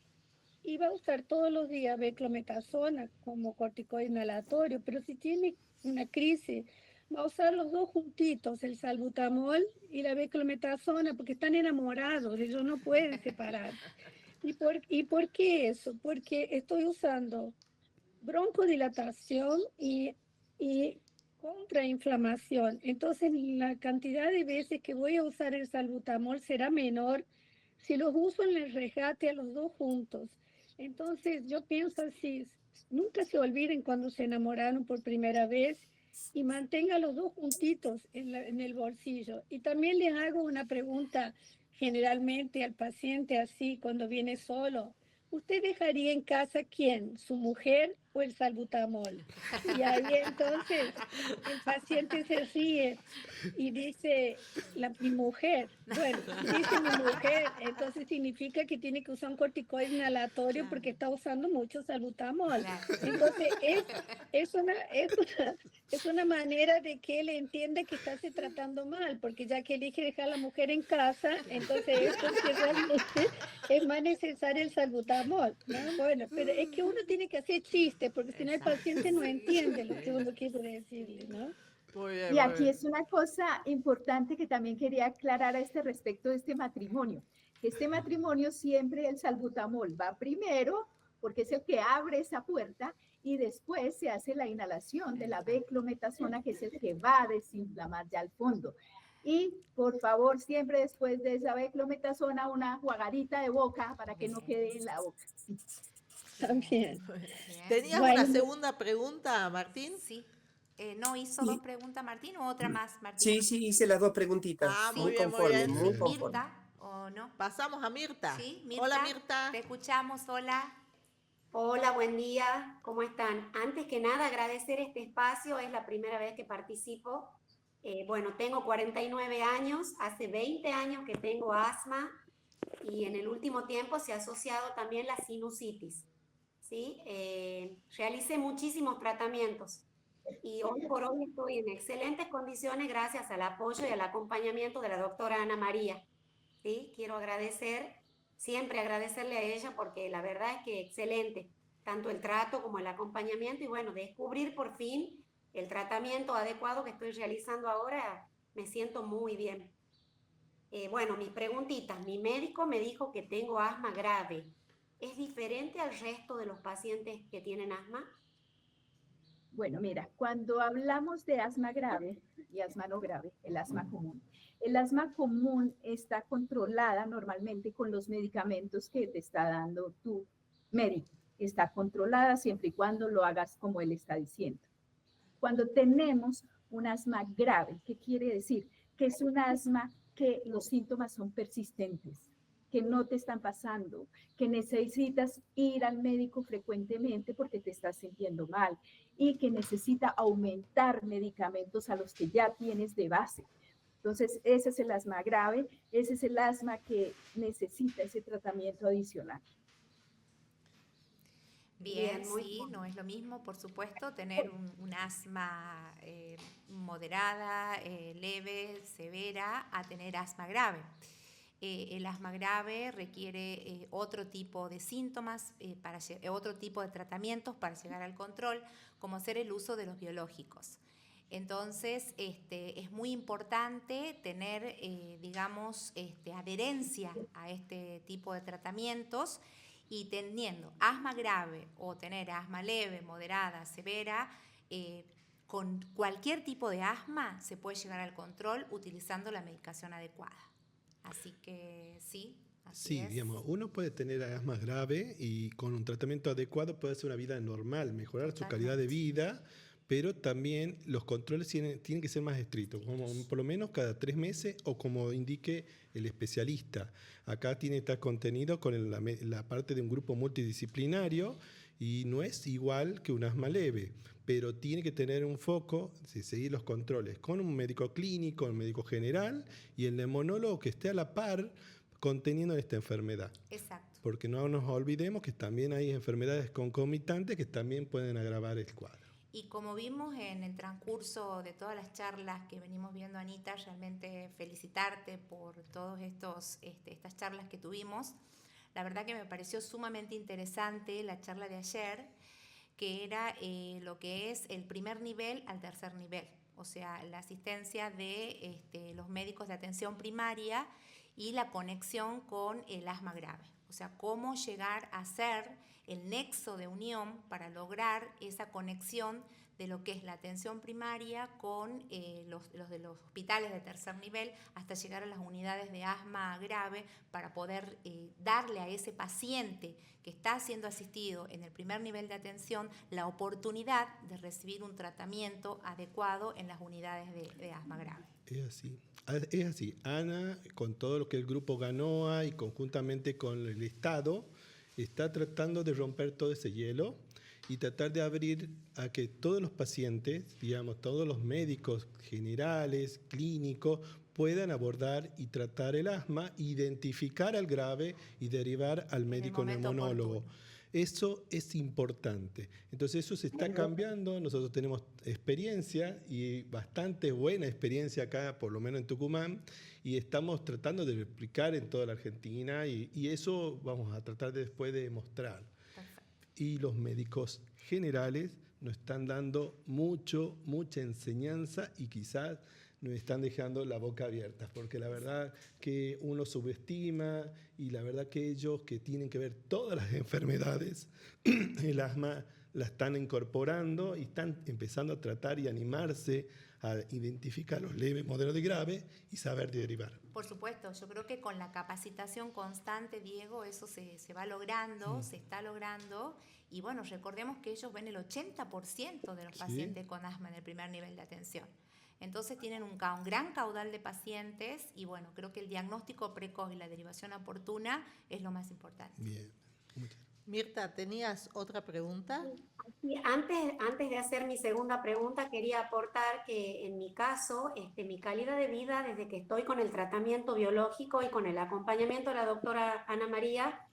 Y va a usar todos los días beclometasona como corticoide inhalatorio, pero si tiene una crisis, va a usar los dos juntitos, el salbutamol y la beclometasona, porque están enamorados, ellos no pueden separar. ¿Y por qué eso? Porque estoy usando broncodilatación y contrainflamación. Entonces, la cantidad de veces que voy a usar el salbutamol será menor si los uso en el rescate a los dos juntos. Entonces, yo pienso así, nunca se olviden cuando se enamoraron por primera vez y mantengan los dos juntitos en el bolsillo. Y también les hago una pregunta generalmente al paciente así cuando viene solo. ¿Usted dejaría en casa quién? ¿Su mujer o el salbutamol? Y ahí entonces el paciente se ríe y dice, mi mujer. Bueno, dice mi mujer, entonces significa que tiene que usar un corticoide inhalatorio porque está usando mucho salbutamol. Entonces es una manera de que él entienda que está se tratando mal, porque ya que elige dejar a la mujer en casa, entonces es porque realmente es más necesario el salbutamol, ¿no? Bueno, pero es que uno tiene que hacer chistes, porque si no el paciente no entiende lo que uno quiere decirle, ¿no? Muy bien, Y aquí es una cosa importante que también quería aclarar a este respecto de este matrimonio. Este matrimonio siempre el salbutamol va primero, porque es el que abre esa puerta, y después se hace la inhalación de la beclometasona, que es el que va a desinflamar ya al fondo. Y por favor, siempre después de esa beclometasona, una jugadita de boca para que no quede en la boca. También. ¿Tenías Bueno. una segunda pregunta, Martín? Sí. ¿No hizo dos preguntas, Martín, o otra más, Martín? Sí, sí, hice las dos preguntitas. Ah, muy muy bien, muy conforme, bien. muy conforme. ¿Mirta o no? Pasamos a Mirta. Sí, Mirta. Hola, Mirta. Te escuchamos, hola. Hola, buen día, ¿cómo están? Antes que nada, agradecer este espacio, es la primera vez que participo. Bueno, tengo 49 años, hace 20 años que tengo asma y en el último tiempo se ha asociado también la sinusitis, ¿sí? Realicé muchísimos tratamientos y hoy por hoy estoy en excelentes condiciones gracias al apoyo y al acompañamiento de la doctora Ana María, ¿sí? Quiero siempre agradecerle a ella porque la verdad es que excelente, tanto el trato como el acompañamiento y bueno, descubrir por fin el tratamiento adecuado que estoy realizando ahora, me siento muy bien. Bueno, mis preguntitas, mi médico me dijo que tengo asma grave, ¿es diferente al resto de los pacientes que tienen asma? Bueno, mira, cuando hablamos de asma grave y asma no grave, el asma común está controlada normalmente con los medicamentos que te está dando tu médico. Está controlada siempre y cuando lo hagas como él está diciendo. Cuando tenemos un asma grave, ¿qué quiere decir? Que es un asma que los síntomas son persistentes, que no te están pasando, que necesitas ir al médico frecuentemente porque te estás sintiendo mal y que necesita aumentar medicamentos a los que ya tienes de base. Entonces, ese es el asma grave, ese es el asma que necesita ese tratamiento adicional. Bien, muy sí, no es lo mismo, por supuesto, tener un asma moderada, leve, severa, a tener asma grave. El asma grave requiere otro tipo de síntomas, otro tipo de tratamientos para llegar al control, como ser el uso de los biológicos. Entonces, es muy importante tener, digamos, adherencia a este tipo de tratamientos, y teniendo asma grave o tener asma leve, moderada, severa, con cualquier tipo de asma se puede llegar al control utilizando la medicación adecuada. Así que sí, así Sí, es. digamos, uno puede tener asma grave y con un tratamiento adecuado puede hacer una vida normal, mejorar su calidad de vida, pero también los controles tienen que ser más estrictos, como por lo menos cada 3 meses o como indique el especialista. Acá tiene que estar contenido con la parte de un grupo multidisciplinario y no es igual que un asma leve, pero tiene que tener un foco, seguir los controles con un médico clínico, un médico general y el neumonólogo que esté a la par conteniendo esta enfermedad. Exacto. Porque no nos olvidemos que también hay enfermedades concomitantes que también pueden agravar el cuadro. Y como vimos en el transcurso de todas las charlas que venimos viendo, Anita, realmente felicitarte por todas estas charlas que tuvimos. La verdad que me pareció sumamente interesante la charla de ayer, que era lo que es el primer nivel al tercer nivel, o sea, la asistencia de los médicos de atención primaria y la conexión con el asma grave. O sea, cómo llegar a ser el nexo de unión para lograr esa conexión de lo que es la atención primaria con los de los hospitales de tercer nivel hasta llegar a las unidades de asma grave para poder darle a ese paciente que está siendo asistido en el primer nivel de atención la oportunidad de recibir un tratamiento adecuado en las unidades de asma grave. Es así. Ana, con todo lo que el grupo GANOA y conjuntamente con el Estado, está tratando de romper todo ese hielo y tratar de abrir a que todos los pacientes, digamos, todos los médicos generales, clínicos, puedan abordar y tratar el asma, identificar al grave y derivar al médico neumonólogo. Eso es importante. Entonces eso se está cambiando. Nosotros tenemos experiencia y bastante buena experiencia acá, por lo menos en Tucumán, y estamos tratando de replicar en toda la Argentina y eso vamos a tratar después de mostrar. Y los médicos generales nos están dando mucha enseñanza y quizás nos están dejando la boca abierta, porque la verdad que uno subestima y la verdad que ellos que tienen que ver todas las enfermedades, el asma la están incorporando y están empezando a tratar y animarse a identificar los leves, moderados y graves y saber derivar. Por supuesto, yo creo que con la capacitación constante, Diego, eso se va logrando, se está logrando. Y bueno, recordemos que ellos ven el 80% de los pacientes con asma en el primer nivel de atención. Entonces tienen un gran caudal de pacientes y bueno, creo que el diagnóstico precoz y la derivación oportuna es lo más importante. Bien. Mirta, ¿tenías otra pregunta? Sí, antes de hacer mi segunda pregunta, quería aportar que en mi caso, mi calidad de vida desde que estoy con el tratamiento biológico y con el acompañamiento de la doctora Ana María,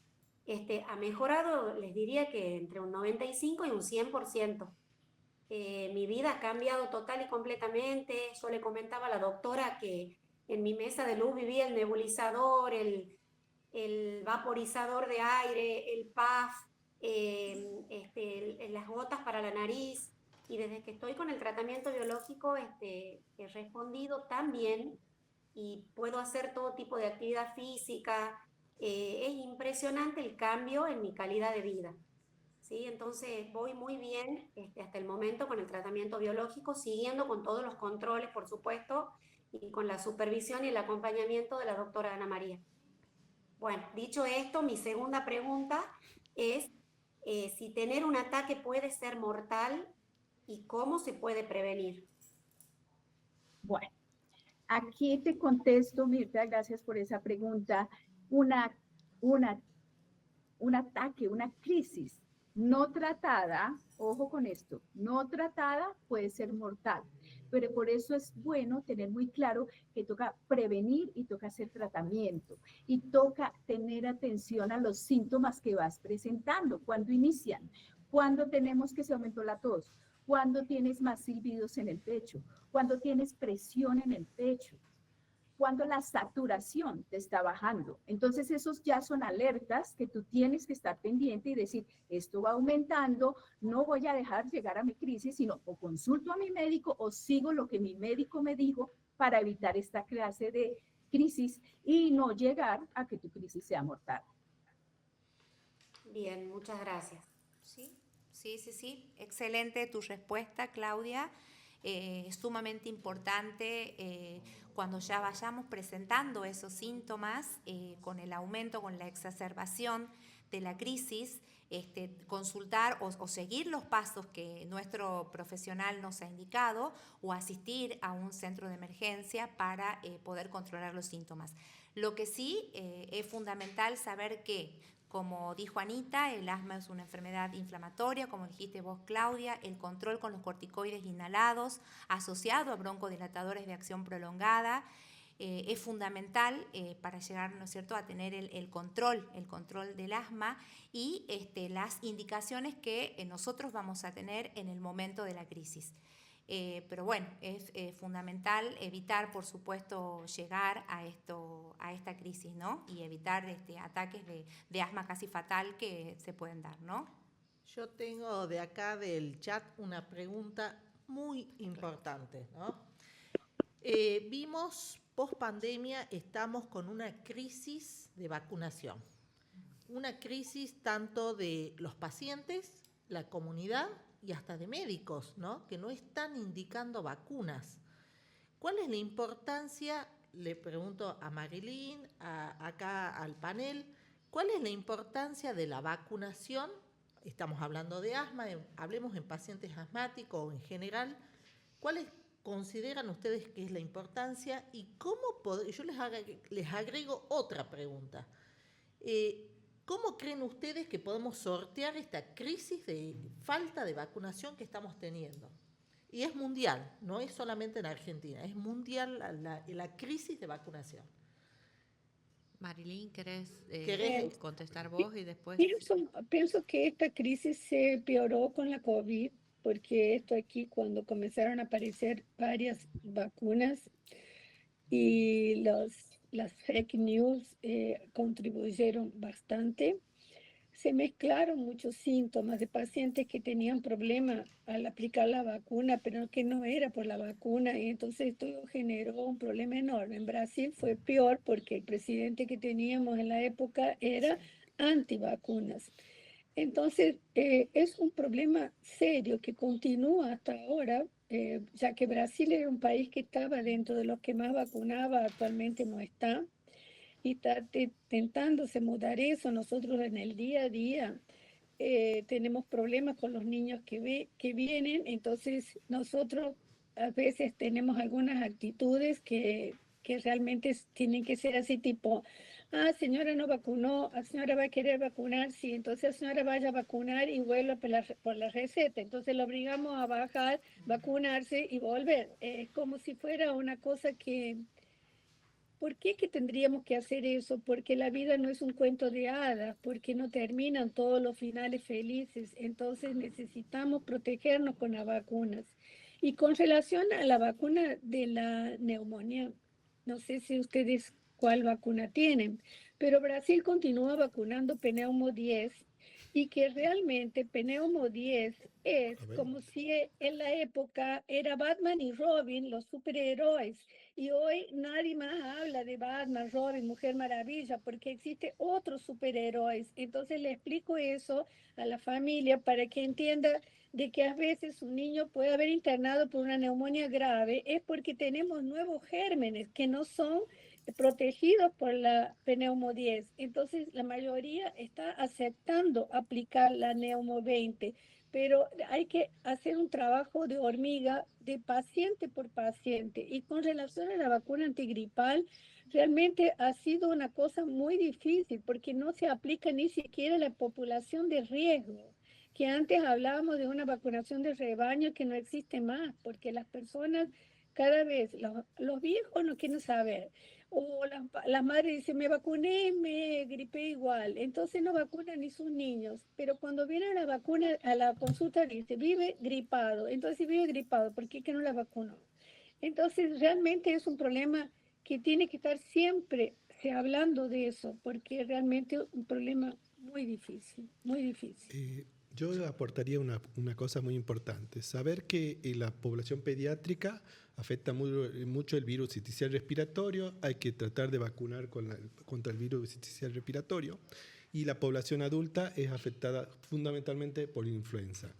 ha mejorado, les diría que entre un 95 y un 100%. Mi vida ha cambiado total y completamente. Yo le comentaba a la doctora que en mi mesa de luz vivía el nebulizador, el vaporizador de aire, el PAF, las gotas para la nariz, y desde que estoy con el tratamiento biológico he respondido tan bien y puedo hacer todo tipo de actividad física. Es impresionante el cambio en mi calidad de vida. ¿Sí? Entonces voy muy bien hasta el momento con el tratamiento biológico, siguiendo con todos los controles, por supuesto, y con la supervisión y el acompañamiento de la doctora Ana María. Bueno, dicho esto, mi segunda pregunta es si tener un ataque puede ser mortal y cómo se puede prevenir. Bueno, aquí te contesto, Mirta, gracias por esa pregunta. Un ataque, una crisis no tratada, ojo con esto, no tratada puede ser mortal. pero por eso es bueno tener muy claro que toca prevenir y toca hacer tratamiento y toca tener atención a los síntomas que vas presentando, cuando inician, cuando tenemos que se aumentó la tos, cuando tienes más silbidos en el pecho, cuando tienes presión en el pecho, cuando la saturación te está bajando. Entonces esos ya son alertas que tú tienes que estar pendiente y decir, esto va aumentando, no voy a dejar llegar a mi crisis, sino o consulto a mi médico o sigo lo que mi médico me dijo para evitar esta clase de crisis y no llegar a que tu crisis sea mortal. Bien, muchas gracias. Sí. Excelente tu respuesta, Claudia. Es sumamente importante cuando ya vayamos presentando esos síntomas, con el aumento, con la exacerbación de la crisis, consultar o seguir los pasos que nuestro profesional nos ha indicado o asistir a un centro de emergencia para poder controlar los síntomas. Lo que sí es fundamental saber que, como dijo Anita, el asma es una enfermedad inflamatoria, como dijiste vos, Claudia, el control con los corticoides inhalados asociado a broncodilatadores de acción prolongada es fundamental para llegar, ¿no es cierto?, a tener el control del asma y las indicaciones que nosotros vamos a tener en el momento de la crisis. Pero bueno, es fundamental evitar, por supuesto, llegar a esta crisis, ¿no? Y evitar ataques de asma casi fatal que se pueden dar, ¿no? Yo tengo de acá del chat una pregunta muy importante, ¿no? Vimos, post pandemia, estamos con una crisis de vacunación. Una crisis tanto de los pacientes, la comunidad y hasta de médicos, ¿no? Que no están indicando vacunas. ¿Cuál es la importancia? Le pregunto a Marilyn, acá al panel, ¿cuál es la importancia de la vacunación? Estamos hablando de asma, hablemos en pacientes asmáticos o en general. ¿Cuáles consideran ustedes que es la importancia y cómo yo les agrego otra pregunta? ¿Cómo creen ustedes que podemos sortear esta crisis de falta de vacunación que estamos teniendo? Y es mundial, no es solamente en Argentina, es mundial la crisis de vacunación. Marilyn, ¿querés contestar Sí, vos y después? Pienso que esta crisis se empeoró con la COVID, porque esto aquí cuando comenzaron a aparecer varias vacunas y las fake news contribuyeron bastante. Se mezclaron muchos síntomas de pacientes que tenían problemas al aplicar la vacuna, pero que no era por la vacuna, y entonces esto generó un problema enorme. En Brasil fue peor porque el presidente que teníamos en la época era antivacunas. Entonces, es un problema serio que continúa hasta ahora, ya que Brasil era un país que estaba dentro de los que más vacunaba, actualmente no está. Y está intentándose mudar eso. Nosotros en el día a día tenemos problemas con los niños que vienen, entonces nosotros a veces tenemos algunas actitudes que realmente tienen que ser así tipo, señora no vacunó, señora va a querer vacunar, sí, entonces señora vaya a vacunar y vuelva por la receta, entonces lo obligamos a bajar, vacunarse y volver. Es como si fuera una cosa que... ¿Por qué que tendríamos que hacer eso? Porque la vida no es un cuento de hadas, porque no terminan todos los finales felices. Entonces necesitamos protegernos con las vacunas. Y con relación a la vacuna de la neumonía, no sé si ustedes cuál vacuna tienen, pero Brasil continúa vacunando Pneumo 10 y que realmente Pneumo 10 es como si en la época era Batman y Robin, los superhéroes. Y hoy nadie más habla de Batman, Robin, Mujer Maravilla, porque existe otros superhéroes. Entonces le explico eso a la familia para que entienda de que a veces un niño puede haber internado por una neumonía grave, es porque tenemos nuevos gérmenes que no son protegidos por la Pneumo 10. Entonces la mayoría está aceptando aplicar la Neumo 20. Pero hay que hacer un trabajo de hormiga de paciente por paciente. Y con relación a la vacuna antigripal, realmente ha sido una cosa muy difícil porque no se aplica ni siquiera a la población de riesgo. que antes hablábamos de una vacunación de rebaño que no existe más, porque las personas cada vez, los viejos no quieren saber, o las madres dicen, me vacuné, me gripé igual, entonces no vacunan ni sus niños, pero cuando viene a la vacuna, a la consulta dice, vive gripado, entonces si vive gripado, ¿por qué que no la vacunó? Entonces realmente es un problema que tiene que estar siempre hablando de eso, porque realmente es un problema muy difícil, muy difícil. Yo aportaría una cosa muy importante, saber que en la población pediátrica afecta mucho el virus sincicial respiratorio, hay que tratar de vacunar contra el virus sincicial respiratorio, y la población adulta es afectada fundamentalmente por influenza.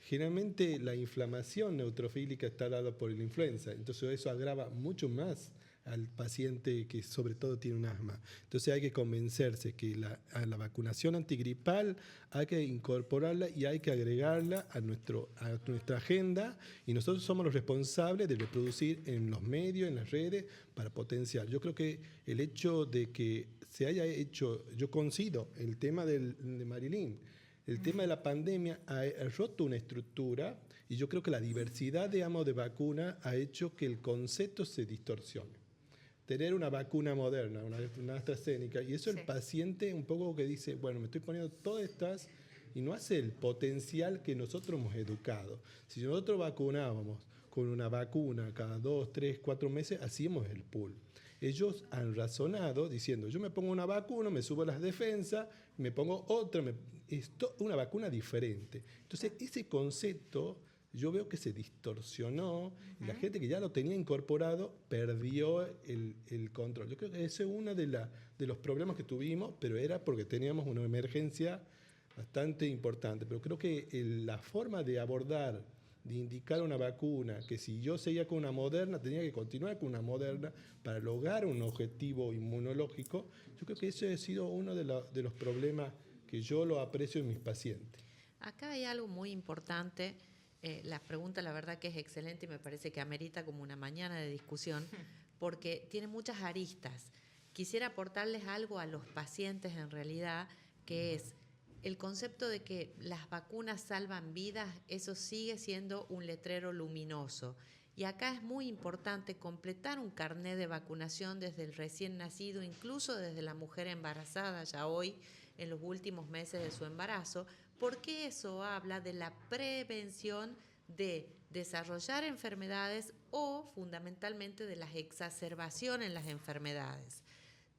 Generalmente la inflamación neutrofílica está dada por la influenza, entonces eso agrava mucho más al paciente que sobre todo tiene un asma. Entonces hay que convencerse que a la vacunación antigripal hay que incorporarla y hay que agregarla a nuestra agenda, y nosotros somos los responsables de reproducir en los medios, en las redes, para potenciar. Yo creo que el hecho de que se haya hecho, yo coincido, el tema de Marilyn, el tema de la pandemia ha roto una estructura, y yo creo que la diversidad de vacuna ha hecho que el concepto se distorsione. Tener una vacuna moderna, una AstraZeneca, y eso el paciente un poco que dice, bueno, me estoy poniendo todas estas, y no hace el potencial que nosotros hemos educado. Si nosotros vacunábamos con una vacuna cada 2, 3, 4 meses, hacíamos el pool. Ellos han razonado diciendo, yo me pongo una vacuna, me subo las defensas, me pongo otra, una vacuna diferente. Entonces, ese concepto yo veo que se distorsionó, y la gente que ya lo tenía incorporado perdió el control. Yo creo que ese es uno de los problemas que tuvimos, pero era porque teníamos una emergencia bastante importante. Pero creo que la forma de abordar, de indicar una vacuna, que si yo seguía con una Moderna, tenía que continuar con una Moderna para lograr un objetivo inmunológico, yo creo que ese ha sido uno de los problemas que yo lo aprecio en mis pacientes. Acá hay algo muy importante. La pregunta, la verdad que es excelente, y me parece que amerita como una mañana de discusión, porque tiene muchas aristas. Quisiera aportarles algo a los pacientes en realidad, que es el concepto de que las vacunas salvan vidas. Eso sigue siendo un letrero luminoso. Y acá es muy importante completar un carnet de vacunación desde el recién nacido, incluso desde la mujer embarazada ya hoy, en los últimos meses de su embarazo, porque eso habla de la prevención de desarrollar enfermedades o fundamentalmente de las exacerbaciones en las enfermedades.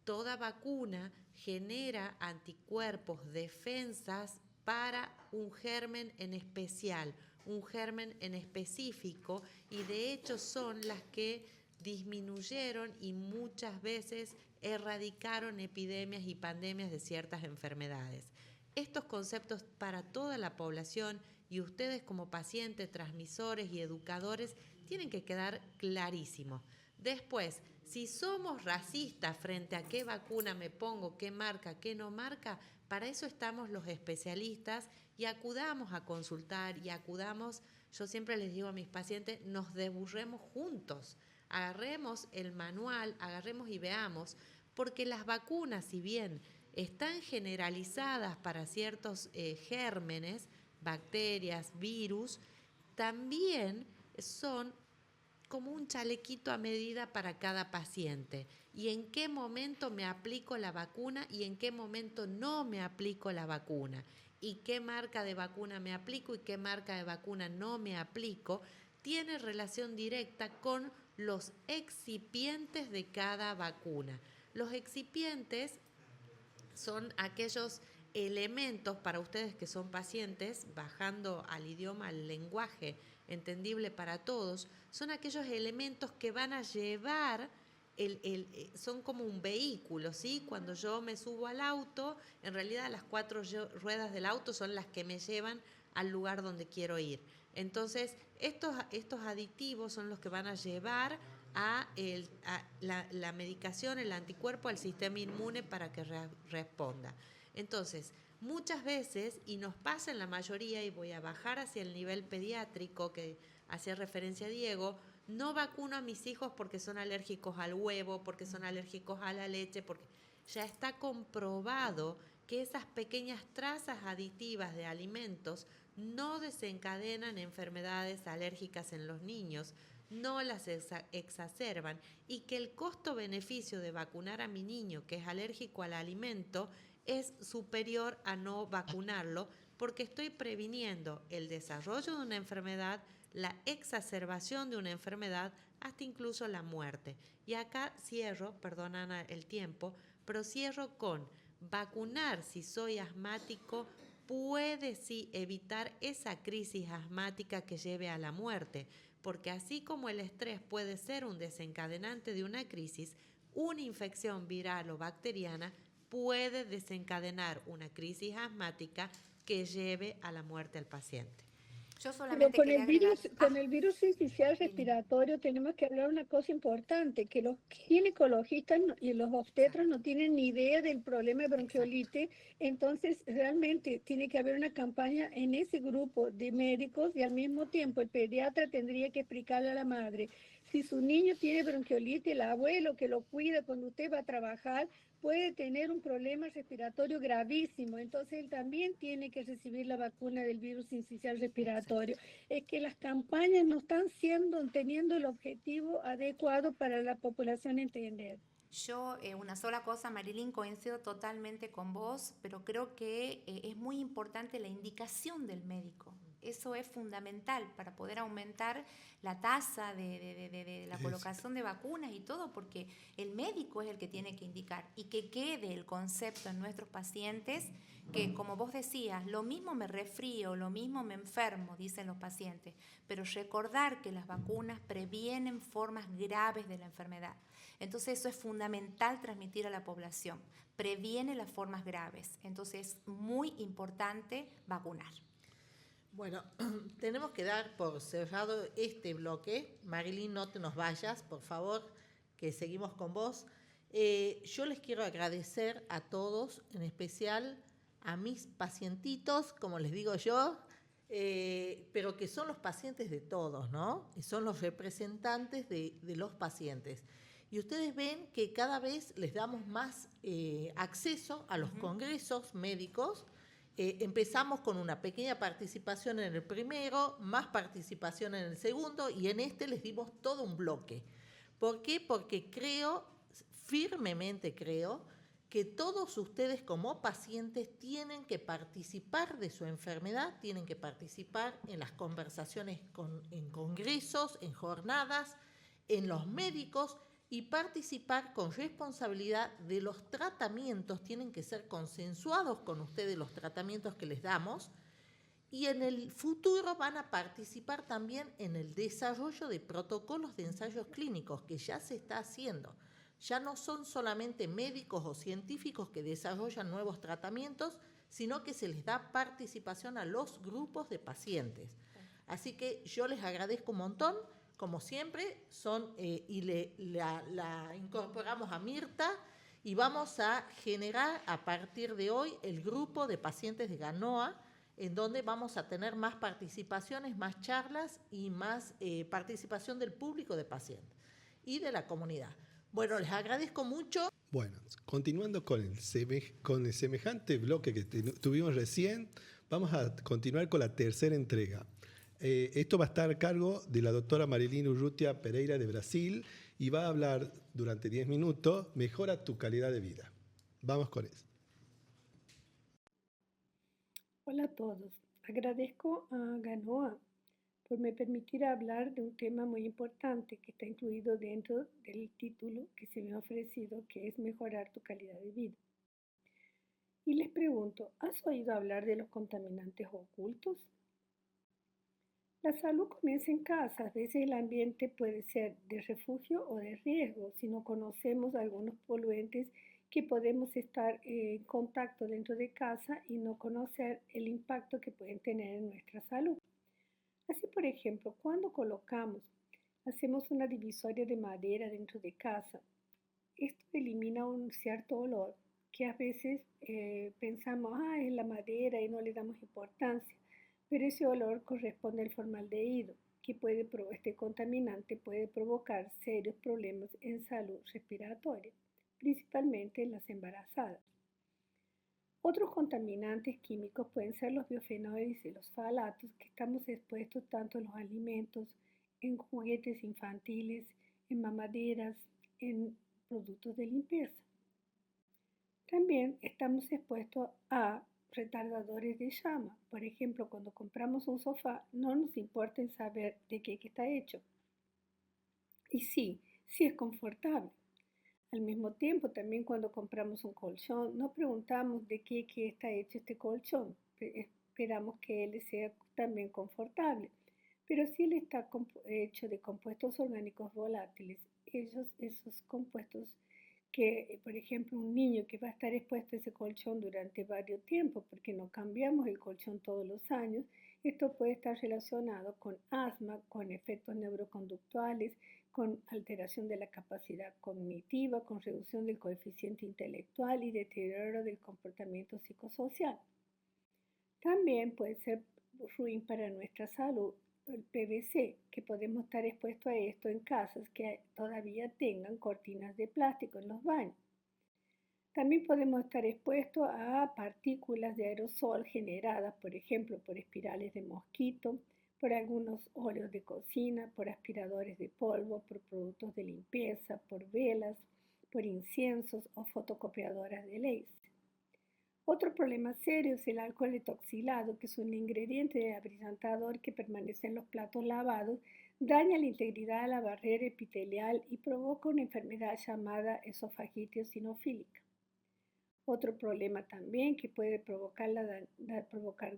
Toda vacuna genera anticuerpos, defensas para un germen en especial, un germen en específico, y de hecho son las que disminuyeron y muchas veces erradicaron epidemias y pandemias de ciertas enfermedades. Estos conceptos para toda la población, y ustedes como pacientes, transmisores y educadores, tienen que quedar clarísimos. Después, si somos racistas frente a qué vacuna me pongo, qué marca, qué no marca, para eso estamos los especialistas, y acudamos a consultar y acudamos, yo siempre les digo a mis pacientes, nos desburremos juntos, agarremos el manual, agarremos y veamos, porque las vacunas, si bien están generalizadas para ciertos gérmenes, bacterias, virus, también son como un chalequito a medida para cada paciente. Y en qué momento me aplico la vacuna y en qué momento no me aplico la vacuna. Y qué marca de vacuna me aplico y qué marca de vacuna no me aplico, tiene relación directa con los excipientes de cada vacuna. Los excipientes son aquellos elementos, para ustedes que son pacientes, bajando al idioma, al lenguaje entendible para todos, son aquellos elementos que van a llevar, son como un vehículo, ¿sí? Cuando yo me subo al auto, en realidad las 4 ruedas del auto son las que me llevan al lugar donde quiero ir. Entonces, estos aditivos son los que van a llevar a la medicación, el anticuerpo, al sistema inmune para que responda. Entonces, muchas veces, y nos pasa en la mayoría, y voy a bajar hacia el nivel pediátrico que hacía referencia Diego, no vacuno a mis hijos porque son alérgicos al huevo, porque son alérgicos a la leche, porque ya está comprobado que esas pequeñas trazas aditivas de alimentos no desencadenan enfermedades alérgicas en los niños, no las exacerban, y que el costo-beneficio de vacunar a mi niño que es alérgico al alimento es superior a no vacunarlo, porque estoy previniendo el desarrollo de una enfermedad, la exacerbación de una enfermedad, hasta incluso la muerte. Y acá cierro, perdón Ana el tiempo, pero cierro con vacunar si soy asmático puede sí evitar esa crisis asmática que lleve a la muerte, porque así como el estrés puede ser un desencadenante de una crisis, una infección viral o bacteriana puede desencadenar una crisis asmática que lleve a la muerte al paciente. Yo Pero solamente quería agregar... con el virus sincicial respiratorio tenemos que hablar una cosa importante, que los ginecologistas y los obstetras no tienen ni idea del problema de bronquiolitis, entonces realmente tiene que haber una campaña en ese grupo de médicos y al mismo tiempo el pediatra tendría que explicarle a la madre, si su niño tiene bronquiolitis, el abuelo que lo cuida cuando usted va a trabajar, puede tener un problema respiratorio gravísimo, entonces él también tiene que recibir la vacuna del virus sincicial respiratorio. Es que las campañas no están teniendo el objetivo adecuado para la población entender. Yo, una sola cosa, Marilyn, coincido totalmente con vos, pero creo que es muy importante la indicación del médico. Eso es fundamental para poder aumentar la tasa de la colocación de vacunas y todo, porque el médico es el que tiene que indicar y que quede el concepto en nuestros pacientes que, como vos decías, lo mismo me resfrío, lo mismo me enfermo, dicen los pacientes, pero recordar que las vacunas previenen formas graves de la enfermedad. Entonces eso es fundamental transmitir a la población, previene las formas graves, entonces es muy importante vacunar. Bueno, tenemos que dar por cerrado este bloque. Marilyn, no te nos vayas, por favor, que seguimos con vos. Yo les quiero agradecer a todos, en especial a mis pacientitos, como les digo yo, pero que son los pacientes de todos, ¿no? Y son los representantes de los pacientes. Y ustedes ven que cada vez les damos más acceso a los congresos médicos. Empezamos con una pequeña participación en el primero, más participación en el segundo, y en este les dimos todo un bloque. ¿Por qué? Porque firmemente creo, que todos ustedes como pacientes tienen que participar de su enfermedad, tienen que participar en las conversaciones en congresos, en jornadas, en los médicos, y participar con responsabilidad de los tratamientos. Tienen que ser consensuados con ustedes los tratamientos que les damos, y en el futuro van a participar también en el desarrollo de protocolos de ensayos clínicos que ya se está haciendo. Ya no son solamente médicos o científicos que desarrollan nuevos tratamientos, sino que se les da participación a los grupos de pacientes. Así que yo les agradezco un montón. Como siempre, la incorporamos a Mirta, y vamos a generar a partir de hoy el grupo de pacientes de GANOA, en donde vamos a tener más participaciones, más charlas y más participación del público de pacientes y de la comunidad. Bueno, les agradezco mucho. Bueno, continuando con el semejante bloque que tuvimos recién, vamos a continuar con la tercera entrega. Esto va a estar a cargo de la doctora Marilyn Urrutia Pereira de Brasil, y va a hablar durante 10 minutos, mejora tu calidad de vida. Vamos con eso. Hola a todos. Agradezco a GANOA por me permitir hablar de un tema muy importante que está incluido dentro del título que se me ha ofrecido, que es mejorar tu calidad de vida. Y les pregunto, ¿has oído hablar de los contaminantes ocultos? La salud comienza en casa. A veces el ambiente puede ser de refugio o de riesgo si no conocemos algunos poluentes que podemos estar en contacto dentro de casa y no conocer el impacto que pueden tener en nuestra salud. Así, por ejemplo, cuando hacemos una divisoria de madera dentro de casa, esto elimina un cierto olor que a veces pensamos, es la madera y no le damos importancia, pero ese olor corresponde al formaldehído, que este contaminante puede provocar serios problemas en salud respiratoria, principalmente en las embarazadas. Otros contaminantes químicos pueden ser los bifenoles y los ftalatos, que estamos expuestos tanto en los alimentos, en juguetes infantiles, en mamaderas, en productos de limpieza. También estamos expuestos a retardadores de llama. Por ejemplo, cuando compramos un sofá, no nos importa en saber de qué está hecho. Y sí es confortable. Al mismo tiempo, también cuando compramos un colchón, no preguntamos de qué está hecho este colchón. Esperamos que él sea también confortable. Pero si él está hecho de compuestos orgánicos volátiles, esos compuestos que, por ejemplo, un niño que va a estar expuesto a ese colchón durante varios tiempos, porque no cambiamos el colchón todos los años, esto puede estar relacionado con asma, con efectos neuroconductuales, con alteración de la capacidad cognitiva, con reducción del coeficiente intelectual y deterioro del comportamiento psicosocial. También puede ser ruin para nuestra salud el PVC, que podemos estar expuestos a esto en casas que todavía tengan cortinas de plástico en los baños. También podemos estar expuestos a partículas de aerosol generadas, por ejemplo, por espirales de mosquito, por algunos óleos de cocina, por aspiradores de polvo, por productos de limpieza, por velas, por inciensos o fotocopiadoras de láser. Otro problema serio es el alcohol etoxilado, que es un ingrediente de abrillantador que permanece en los platos lavados, daña la integridad de la barrera epitelial y provoca una enfermedad llamada esofagitis eosinofílica. Otro problema también que puede provocar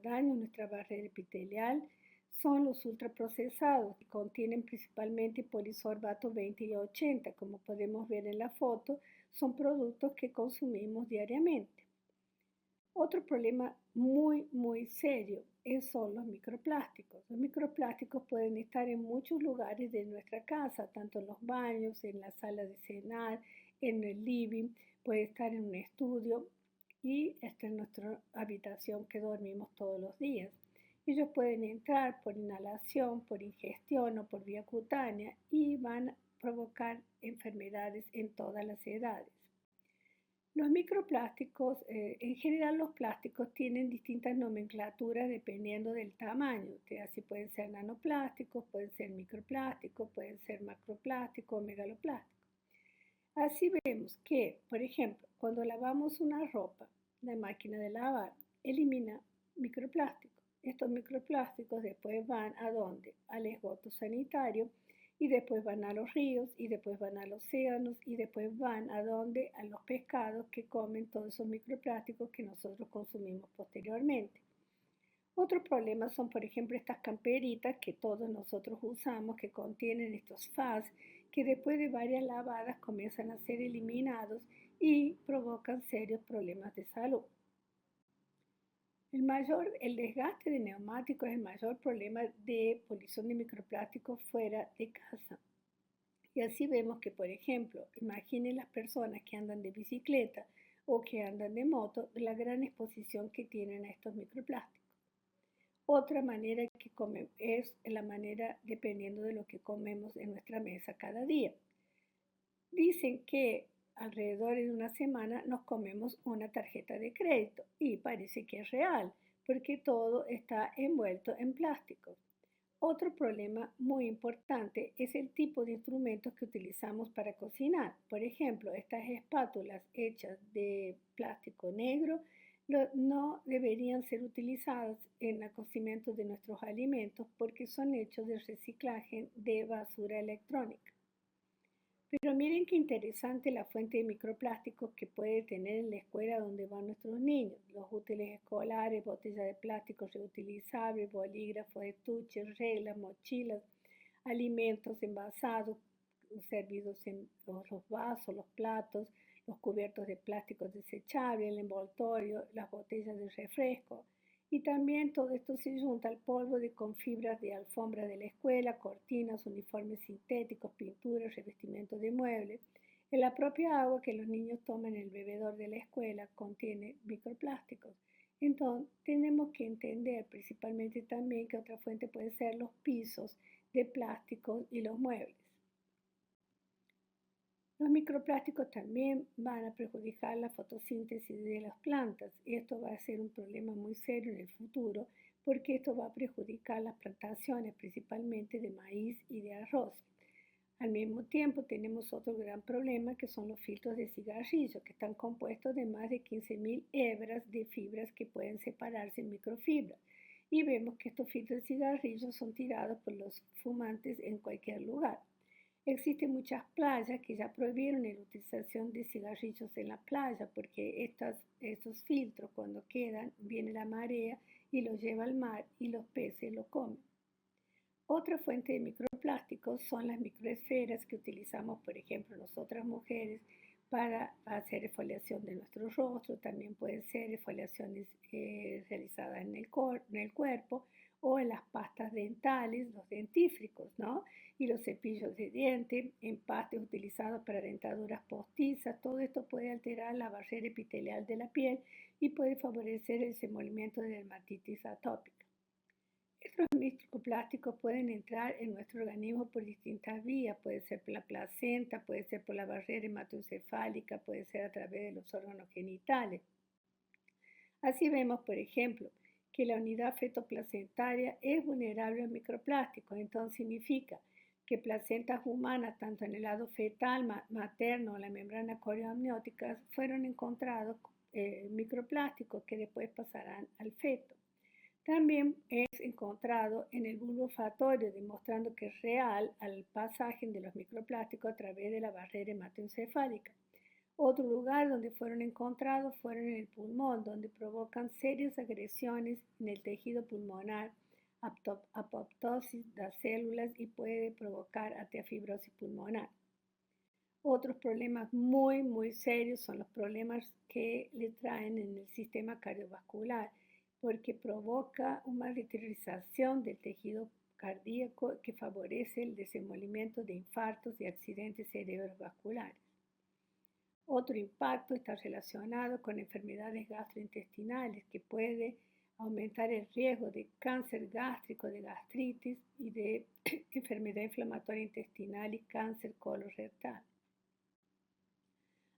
daño en nuestra barrera epitelial son los ultraprocesados, que contienen principalmente polisorbato 20 y 80, como podemos ver en la foto, son productos que consumimos diariamente. Otro problema muy serio son los microplásticos. Los microplásticos pueden estar en muchos lugares de nuestra casa, tanto en los baños, en la sala de cenar, en el living, puede estar en un estudio y en nuestra habitación que dormimos todos los días. Ellos pueden entrar por inhalación, por ingestión o por vía cutánea y van a provocar enfermedades en todas las edades. Los microplásticos, en general los plásticos tienen distintas nomenclaturas dependiendo del tamaño. Así pueden ser nanoplásticos, pueden ser microplásticos, pueden ser macroplásticos o megaloplásticos. Así vemos que, por ejemplo, cuando lavamos una ropa, la máquina de lavar elimina microplásticos. Estos microplásticos después van ¿a dónde? Al esgoto sanitario. Y después van a los ríos, y después van a los océanos, y después van ¿a dónde? A los pescados que comen todos esos microplásticos que nosotros consumimos posteriormente. Otro problema son, por ejemplo, estas camperitas que todos nosotros usamos, que contienen estos FAS, que después de varias lavadas comienzan a ser eliminados y provocan serios problemas de salud. El desgaste de neumáticos es el mayor problema de polución de microplásticos fuera de casa. Y así vemos que, por ejemplo, imaginen las personas que andan de bicicleta o que andan de moto, la gran exposición que tienen a estos microplásticos. Otra manera que comemos es la manera dependiendo de lo que comemos en nuestra mesa cada día. Dicen que alrededor de una semana nos comemos una tarjeta de crédito y parece que es real porque todo está envuelto en plástico. Otro problema muy importante es el tipo de instrumentos que utilizamos para cocinar. Por ejemplo, estas espátulas hechas de plástico negro no deberían ser utilizadas en el cocimiento de nuestros alimentos porque son hechos de reciclaje de basura electrónica. Pero miren qué interesante la fuente de microplásticos que puede tener en la escuela donde van nuestros niños. Los útiles escolares, botellas de plástico reutilizables, bolígrafos, estuches, reglas, mochilas, alimentos envasados, servidos en los vasos, los platos, los cubiertos de plástico desechable, el envoltorio, las botellas de refresco. Y también todo esto se junta al polvo con fibras de alfombra de la escuela, cortinas, uniformes sintéticos, pinturas, revestimientos de muebles. En la propia agua que los niños toman en el bebedor de la escuela contiene microplásticos. Entonces tenemos que entender principalmente también que otra fuente puede ser los pisos de plástico y los muebles. Los microplásticos también van a perjudicar la fotosíntesis de las plantas y esto va a ser un problema muy serio en el futuro porque esto va a perjudicar las plantaciones principalmente de maíz y de arroz. Al mismo tiempo tenemos otro gran problema que son los filtros de cigarrillo que están compuestos de más de 15.000 hebras de fibras que pueden separarse en microfibras y vemos que estos filtros de cigarrillo son tirados por los fumantes en cualquier lugar. Existen muchas playas que ya prohibieron la utilización de cigarrillos en la playa porque estos filtros cuando quedan, viene la marea y los lleva al mar y los peces lo comen. Otra fuente de microplásticos son las microesferas que utilizamos, por ejemplo, nosotras mujeres para hacer exfoliación de nuestro rostro. También pueden ser exfoliaciones realizadas en el cuerpo o en las pastas dentales, los dentífricos, ¿no? Y los cepillos de diente, empastes utilizados para dentaduras postizas. Todo esto puede alterar la barrera epitelial de la piel y puede favorecer el desenvolvimiento de dermatitis atópica. Estos microplásticos pueden entrar en nuestro organismo por distintas vías. Puede ser por la placenta, puede ser por la barrera hematoencefálica, puede ser a través de los órganos genitales. Así vemos, por ejemplo, que la unidad fetoplacentaria es vulnerable a microplásticos. Entonces significa que placentas humanas, tanto en el lado fetal, materno o la membrana corioamniótica, fueron encontrados microplásticos que después pasarán al feto. También es encontrado en el bulbo olfatorio, demostrando que es real al pasaje de los microplásticos a través de la barrera hematoencefálica. Otro lugar donde fueron encontrados fueron en el pulmón, donde provocan serias agresiones en el tejido pulmonar, apoptosis de las células y puede provocar aterofibrosis pulmonar. Otros problemas muy serios son los problemas que le traen en el sistema cardiovascular, porque provoca una deteriorización del tejido cardíaco que favorece el desenvolvimiento de infartos y accidentes cerebrovasculares. Otro impacto está relacionado con enfermedades gastrointestinales que puede aumentar el riesgo de cáncer gástrico, de gastritis y de enfermedad inflamatoria intestinal y cáncer colorectal.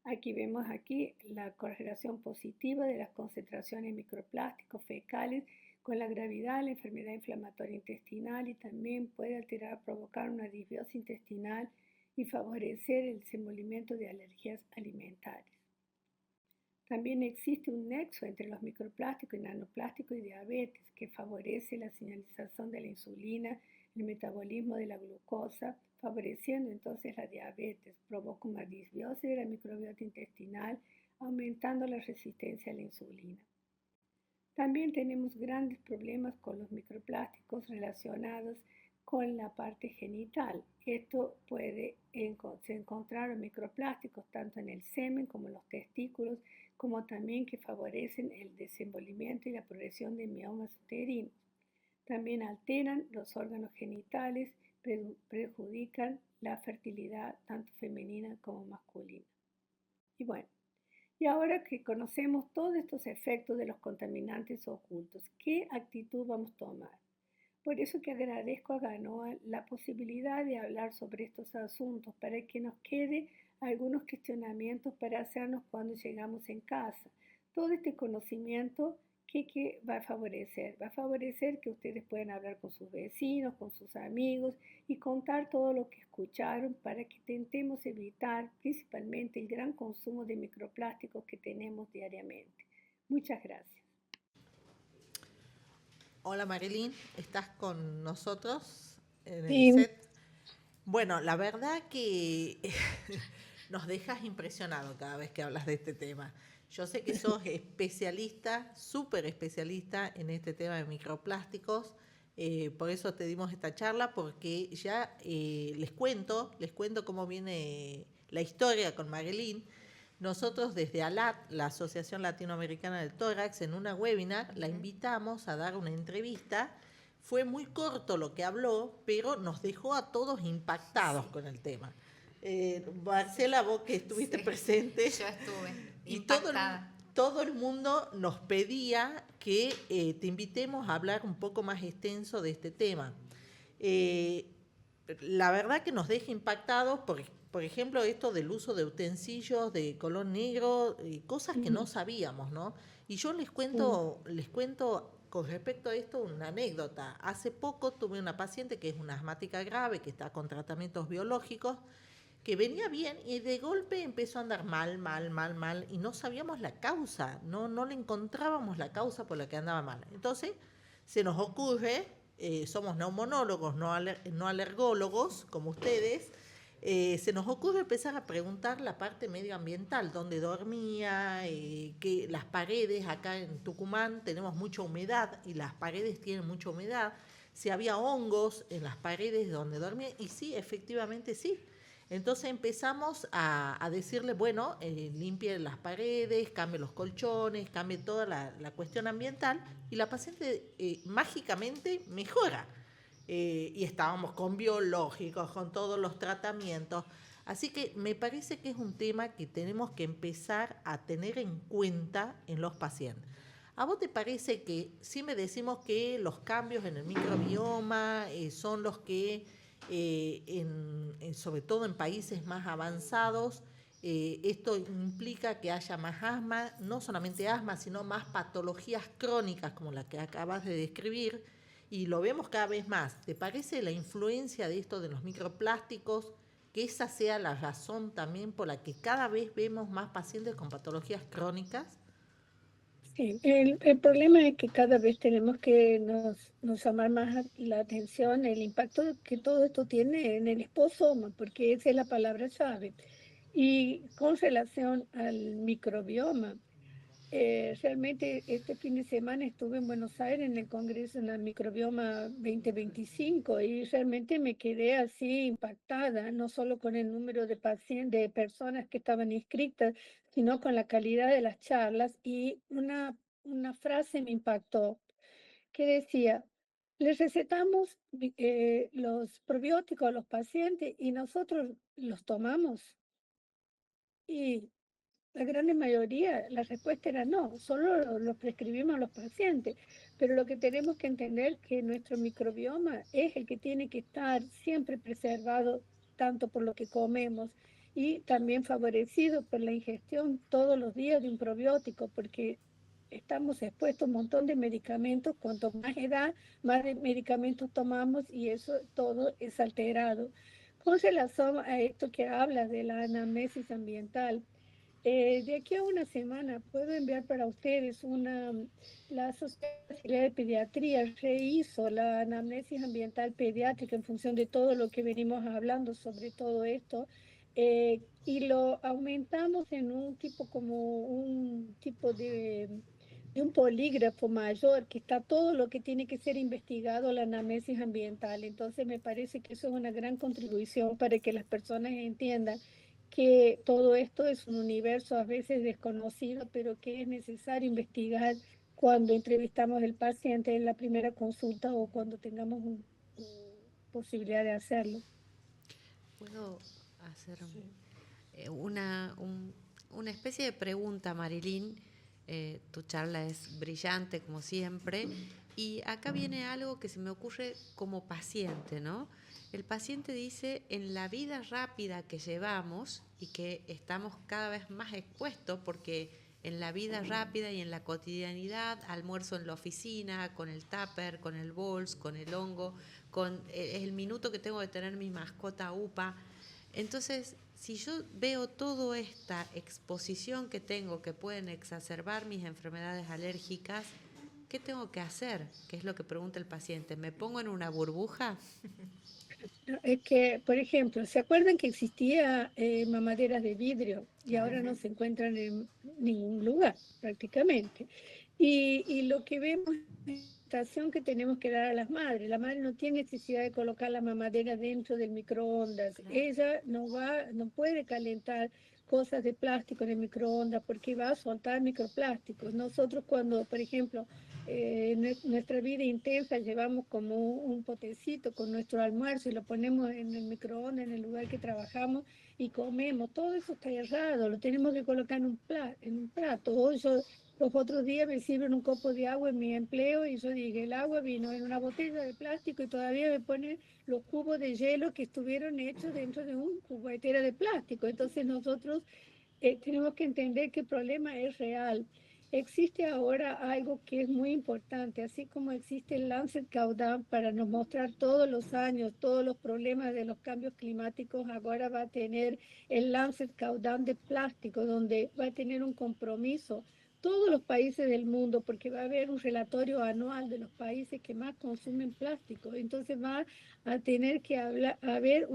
Aquí vemos la correlación positiva de las concentraciones de microplásticos fecales con la gravedad de la enfermedad inflamatoria intestinal y también puede provocar una disbiosis intestinal y favorecer el desenvolvimiento de alergias alimentarias. También existe un nexo entre los microplásticos y nanoplásticos y diabetes que favorece la señalización de la insulina, el metabolismo de la glucosa, favoreciendo entonces la diabetes, provoca una disbiosis de la microbiota intestinal, aumentando la resistencia a la insulina. También tenemos grandes problemas con los microplásticos relacionados con la parte genital. Esto puede encontrar microplásticos tanto en el semen como en los testículos, como también que favorecen el desenvolvimiento y la progresión de miomas uterinos. También alteran los órganos genitales, perjudican la fertilidad tanto femenina como masculina. Y bueno, y ahora que conocemos todos estos efectos de los contaminantes ocultos, ¿qué actitud vamos a tomar? Por eso que agradezco a Ganoa la posibilidad de hablar sobre estos asuntos para que nos quede algunos cuestionamientos para hacernos cuando llegamos en casa. Todo este conocimiento, ¿qué va a favorecer? Va a favorecer que ustedes puedan hablar con sus vecinos, con sus amigos y contar todo lo que escucharon para que intentemos evitar principalmente el gran consumo de microplásticos que tenemos diariamente. Muchas gracias. Hola Marilyn, ¿estás con nosotros en Sí. el set? Bueno, la verdad que nos dejas impresionado cada vez que hablas de este tema. Yo sé que sos especialista, súper especialista en este tema de microplásticos, por eso te dimos esta charla, porque ya les cuento cómo viene la historia con Marilyn. Nosotros desde ALAT, la Asociación Latinoamericana del Tórax, en una webinar la invitamos a dar una entrevista. Fue muy corto lo que habló, pero nos dejó a todos impactados con el tema. Marcela, vos que estuviste presente. Yo estuve y impactada. todo el mundo nos pedía que te invitemos a hablar un poco más extenso de este tema. La verdad que nos deja impactados porque por ejemplo, esto del uso de utensilios de color negro, cosas que no sabíamos, ¿no? Y yo les cuento con respecto a esto una anécdota. Hace poco tuve una paciente que es una asmática grave, que está con tratamientos biológicos, que venía bien y de golpe empezó a andar mal, y no sabíamos la causa, no le encontrábamos la causa por la que andaba mal. Entonces, se nos ocurre, somos neumonólogos, no alergólogos, como ustedes, se nos ocurre empezar a preguntar la parte medioambiental, dónde dormía, que las paredes, acá en Tucumán tenemos mucha humedad y las paredes tienen mucha humedad, si había hongos en las paredes donde dormía, y sí, efectivamente sí. Entonces empezamos a decirle, bueno, limpie las paredes, cambie los colchones, cambie toda la cuestión ambiental, y la paciente mágicamente mejora. Y estábamos con biológicos, con todos los tratamientos. Así que me parece que es un tema que tenemos que empezar a tener en cuenta en los pacientes. ¿A vos te parece que si me decimos que los cambios en el microbioma son los que, sobre todo en países más avanzados, esto implica que haya más asma, no solamente asma, sino más patologías crónicas como la que acabas de describir, y lo vemos cada vez más? ¿Te parece la influencia de esto de los microplásticos, que esa sea la razón también por la que cada vez vemos más pacientes con patologías crónicas? Sí, el problema es que cada vez tenemos que nos llamar más la atención el impacto que todo esto tiene en el esposoma, porque esa es la palabra clave. Y con relación al microbioma, realmente este fin de semana estuve en Buenos Aires en el Congreso en el Microbioma 2025 y realmente me quedé así impactada, no solo con el número de pacientes, de personas que estaban inscritas, sino con la calidad de las charlas, y una frase me impactó que decía: les recetamos los probióticos a los pacientes y nosotros los tomamos. Y la gran mayoría, la respuesta era no, solo lo prescribimos a los pacientes, pero lo que tenemos que entender es que nuestro microbioma es el que tiene que estar siempre preservado, tanto por lo que comemos y también favorecido por la ingestión todos los días de un probiótico, porque estamos expuestos a un montón de medicamentos. Cuanto más edad, más de medicamentos tomamos y eso todo es alterado. Con relación a esto que habla de la anamnesis ambiental, de aquí a una semana puedo enviar para ustedes la Sociedad de Pediatría rehizo la anamnesis ambiental pediátrica en función de todo lo que venimos hablando sobre todo esto, y lo aumentamos en un tipo de un polígrafo mayor que está todo lo que tiene que ser investigado la anamnesis ambiental. Entonces me parece que eso es una gran contribución para que las personas entiendan que todo esto es un universo a veces desconocido, pero que es necesario investigar cuando entrevistamos al paciente en la primera consulta o cuando tengamos posibilidad de hacerlo. ¿Puedo hacer una especie de pregunta, Marilyn? Tu charla es brillante, como siempre, y acá viene algo que se me ocurre como paciente, ¿no? El paciente dice, en la vida rápida que llevamos y que estamos cada vez más expuestos, porque en la vida rápida y en la cotidianidad, almuerzo en la oficina, con el tupper, con el bols, con el hongo, con el minuto que tengo de tener mi mascota UPA. Entonces, si yo veo toda esta exposición que tengo, que pueden exacerbar mis enfermedades alérgicas, ¿qué tengo que hacer? ¿Qué es lo que pregunta el paciente? ¿Me pongo en una burbuja? Es que, por ejemplo, ¿se acuerdan que existía mamaderas de vidrio y ahora no se encuentran en ningún lugar prácticamente? Y lo que vemos es la orientación que tenemos que dar a las madres. La madre no tiene necesidad de colocar la mamadera dentro del microondas. Claro. Ella no puede calentar cosas de plástico en el microondas porque va a soltar microplásticos. Nosotros cuando, por ejemplo, nuestra vida intensa llevamos como un potecito con nuestro almuerzo y lo ponemos en el microondas, en el lugar que trabajamos y comemos. Todo eso está errado, lo tenemos que colocar en un plato. Hoy los otros días me sirven un copo de agua en mi empleo y yo dije, el agua vino en una botella de plástico y todavía me ponen los cubos de hielo que estuvieron hechos dentro de un cubetera de plástico. Entonces nosotros tenemos que entender que el problema es real. Existe ahora algo que es muy importante, así como existe el Lancet Countdown para nos mostrar todos los años todos los problemas de los cambios climáticos, ahora va a tener el Lancet Countdown de plástico, donde va a tener un compromiso todos los países del mundo, porque va a haber un relatorio anual de los países que más consumen plástico. Entonces va a tener que haber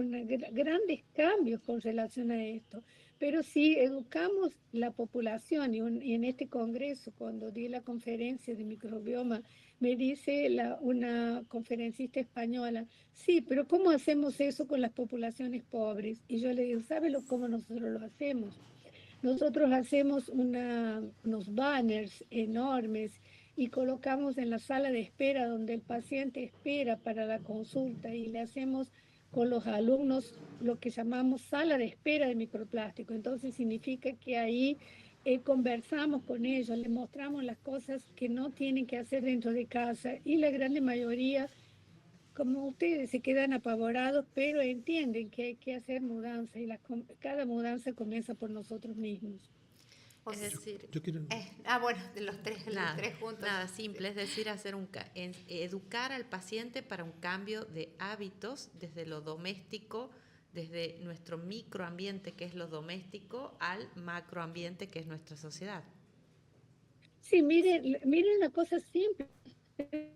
grandes cambios con relación a esto. Pero si educamos la población, y en este congreso, cuando di la conferencia de microbioma, me dice una conferencista española, sí, pero ¿cómo hacemos eso con las poblaciones pobres? Y yo le digo, ¿sabe cómo nosotros lo hacemos? Nosotros hacemos unos banners enormes y colocamos en la sala de espera donde el paciente espera para la consulta y le hacemos con los alumnos lo que llamamos sala de espera de microplástico. Entonces significa que ahí conversamos con ellos, les mostramos las cosas que no tienen que hacer dentro de casa y la grande mayoría, como ustedes, se quedan apavorados, pero entienden que hay que hacer mudanza y cada mudanza comienza por nosotros mismos. Es decir, Bueno, de los tres juntos. Nada simple, es decir, educar al paciente para un cambio de hábitos desde lo doméstico, desde nuestro microambiente que es lo doméstico al macroambiente que es nuestra sociedad. Sí, miren la cosa simple,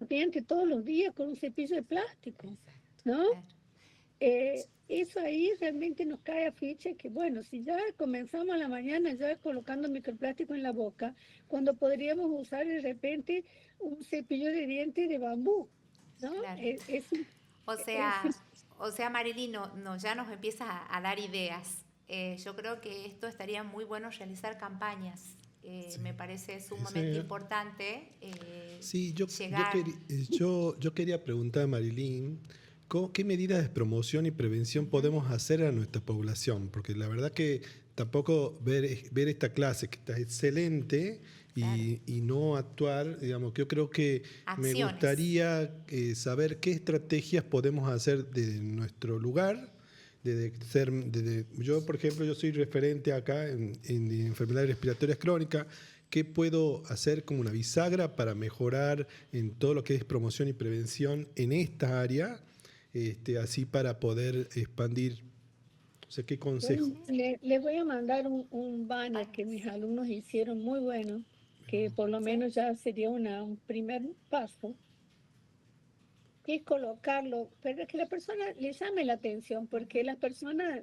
diente todos los días con un cepillo de plástico, ¿no? Eso ahí realmente nos cae a ficha que, bueno, si ya comenzamos a la mañana ya colocando microplástico en la boca, cuando podríamos usar de repente un cepillo de dientes de bambú, ¿no? Claro. O sea, Marilyn, ya nos empieza a dar ideas. Yo creo que esto estaría muy bueno realizar campañas. Sí. Me parece sumamente importante llegar. Yo quería preguntar a Marilyn, ¿qué medidas de promoción y prevención podemos hacer a nuestra población? Porque la verdad que tampoco ver esta clase que está excelente y no actuar, digamos, que yo creo que acciones. Me gustaría saber qué estrategias podemos hacer de nuestro lugar. Yo, por ejemplo, yo soy referente acá en enfermedades respiratorias crónicas. ¿Qué puedo hacer como una bisagra para mejorar en todo lo que es promoción y prevención en esta área? Así para poder expandir. O sea, ¿qué consejo? Les voy a mandar un banner que mis alumnos hicieron muy bueno, que por lo menos ya sería un primer paso, que es colocarlo, pero que la persona le llame la atención, porque las personas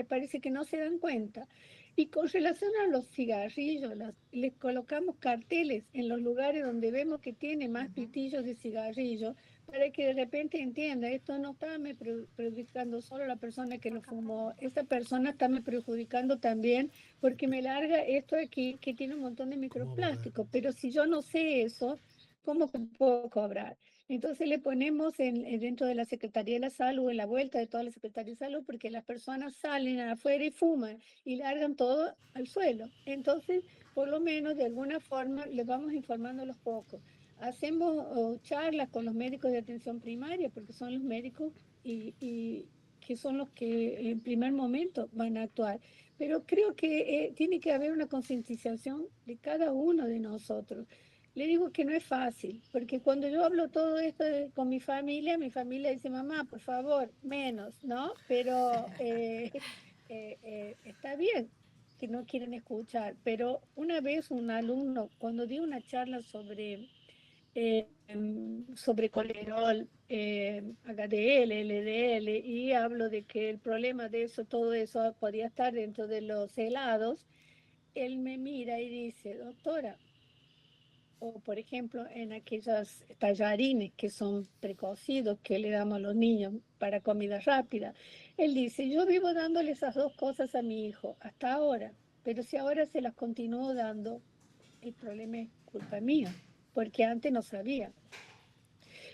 parece que no se dan cuenta. Y con relación a los cigarrillos, les colocamos carteles en los lugares donde vemos que tiene más pitillos de cigarrillo, para que de repente entienda, esto no está me perjudicando solo a la persona que lo fumó, esta persona está me perjudicando también porque me larga esto aquí que tiene un montón de microplásticos, pero si yo no sé eso, ¿cómo puedo cobrar? Entonces le ponemos dentro de la Secretaría de la Salud, en la vuelta de toda la Secretaría de Salud, porque las personas salen afuera y fuman y largan todo al suelo. Entonces, por lo menos de alguna forma les vamos informando a los pocos. Hacemos charlas con los médicos de atención primaria, porque son los médicos y que son los que en primer momento van a actuar. Pero creo que tiene que haber una concientización de cada uno de nosotros. Le digo que no es fácil, porque cuando yo hablo todo esto con mi familia dice, mamá, por favor, menos, ¿no? Pero está bien que no quieren escuchar. Pero una vez un alumno, cuando dio una charla sobre colesterol, HDL, LDL, y hablo de que el problema de eso, todo eso podía estar dentro de los helados, él me mira y dice, doctora, o por ejemplo en aquellos tallarines que son precocidos que le damos a los niños para comida rápida. Él dice, yo vivo dándole esas dos cosas a mi hijo hasta ahora, pero si ahora se las continúo dando, el problema es culpa mía. porque antes no sabía.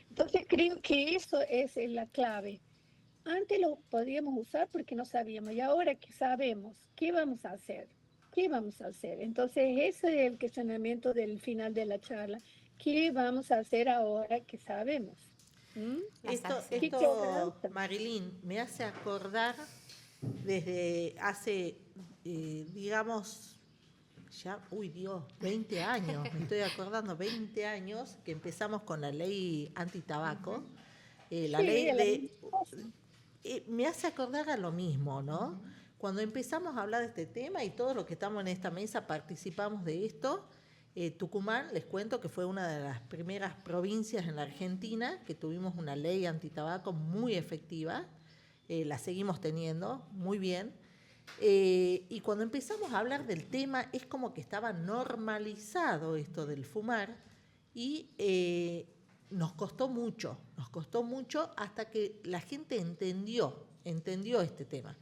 Entonces creo que eso es la clave. Antes lo podíamos usar porque no sabíamos y ahora que sabemos, ¿qué vamos a hacer? ¿Qué vamos a hacer? Entonces ese es el cuestionamiento del final de la charla. ¿Qué vamos a hacer ahora que sabemos? Esto, Marilyn, me hace acordar desde hace, digamos, ya, 20 años, me estoy acordando, 20 años que empezamos con la ley antitabaco. La ley de... me hace acordar a lo mismo, ¿no? Cuando empezamos a hablar de este tema y todos los que estamos en esta mesa participamos de esto, Tucumán, les cuento que fue una de las primeras provincias en la Argentina que tuvimos una ley antitabaco muy efectiva, la seguimos teniendo muy bien. Y cuando empezamos a hablar del tema es como que estaba normalizado esto del fumar y nos costó mucho hasta que la gente entendió este tema.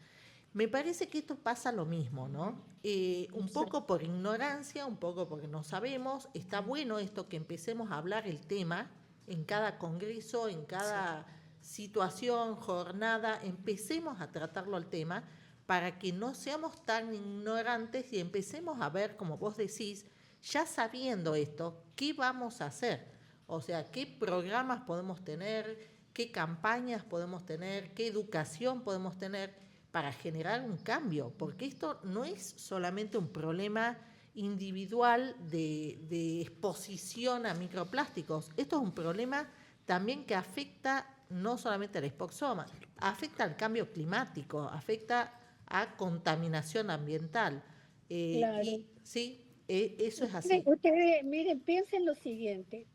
Me parece que esto pasa lo mismo, ¿no? Un poco por ignorancia, un poco porque no sabemos. Está bueno esto que empecemos a hablar el tema en cada congreso, en cada situación, jornada, empecemos a tratarlo al tema para que no seamos tan ignorantes y empecemos a ver, como vos decís, ya sabiendo esto, ¿qué vamos a hacer? O sea, ¿qué programas podemos tener? ¿Qué campañas podemos tener? ¿Qué educación podemos tener para generar un cambio? Porque esto no es solamente un problema individual de exposición a microplásticos. Esto es un problema también que afecta no solamente al expoxoma, afecta al cambio climático, afecta a contaminación ambiental. Claro. Sí, eso es así. Ustedes, miren, piensen lo siguiente.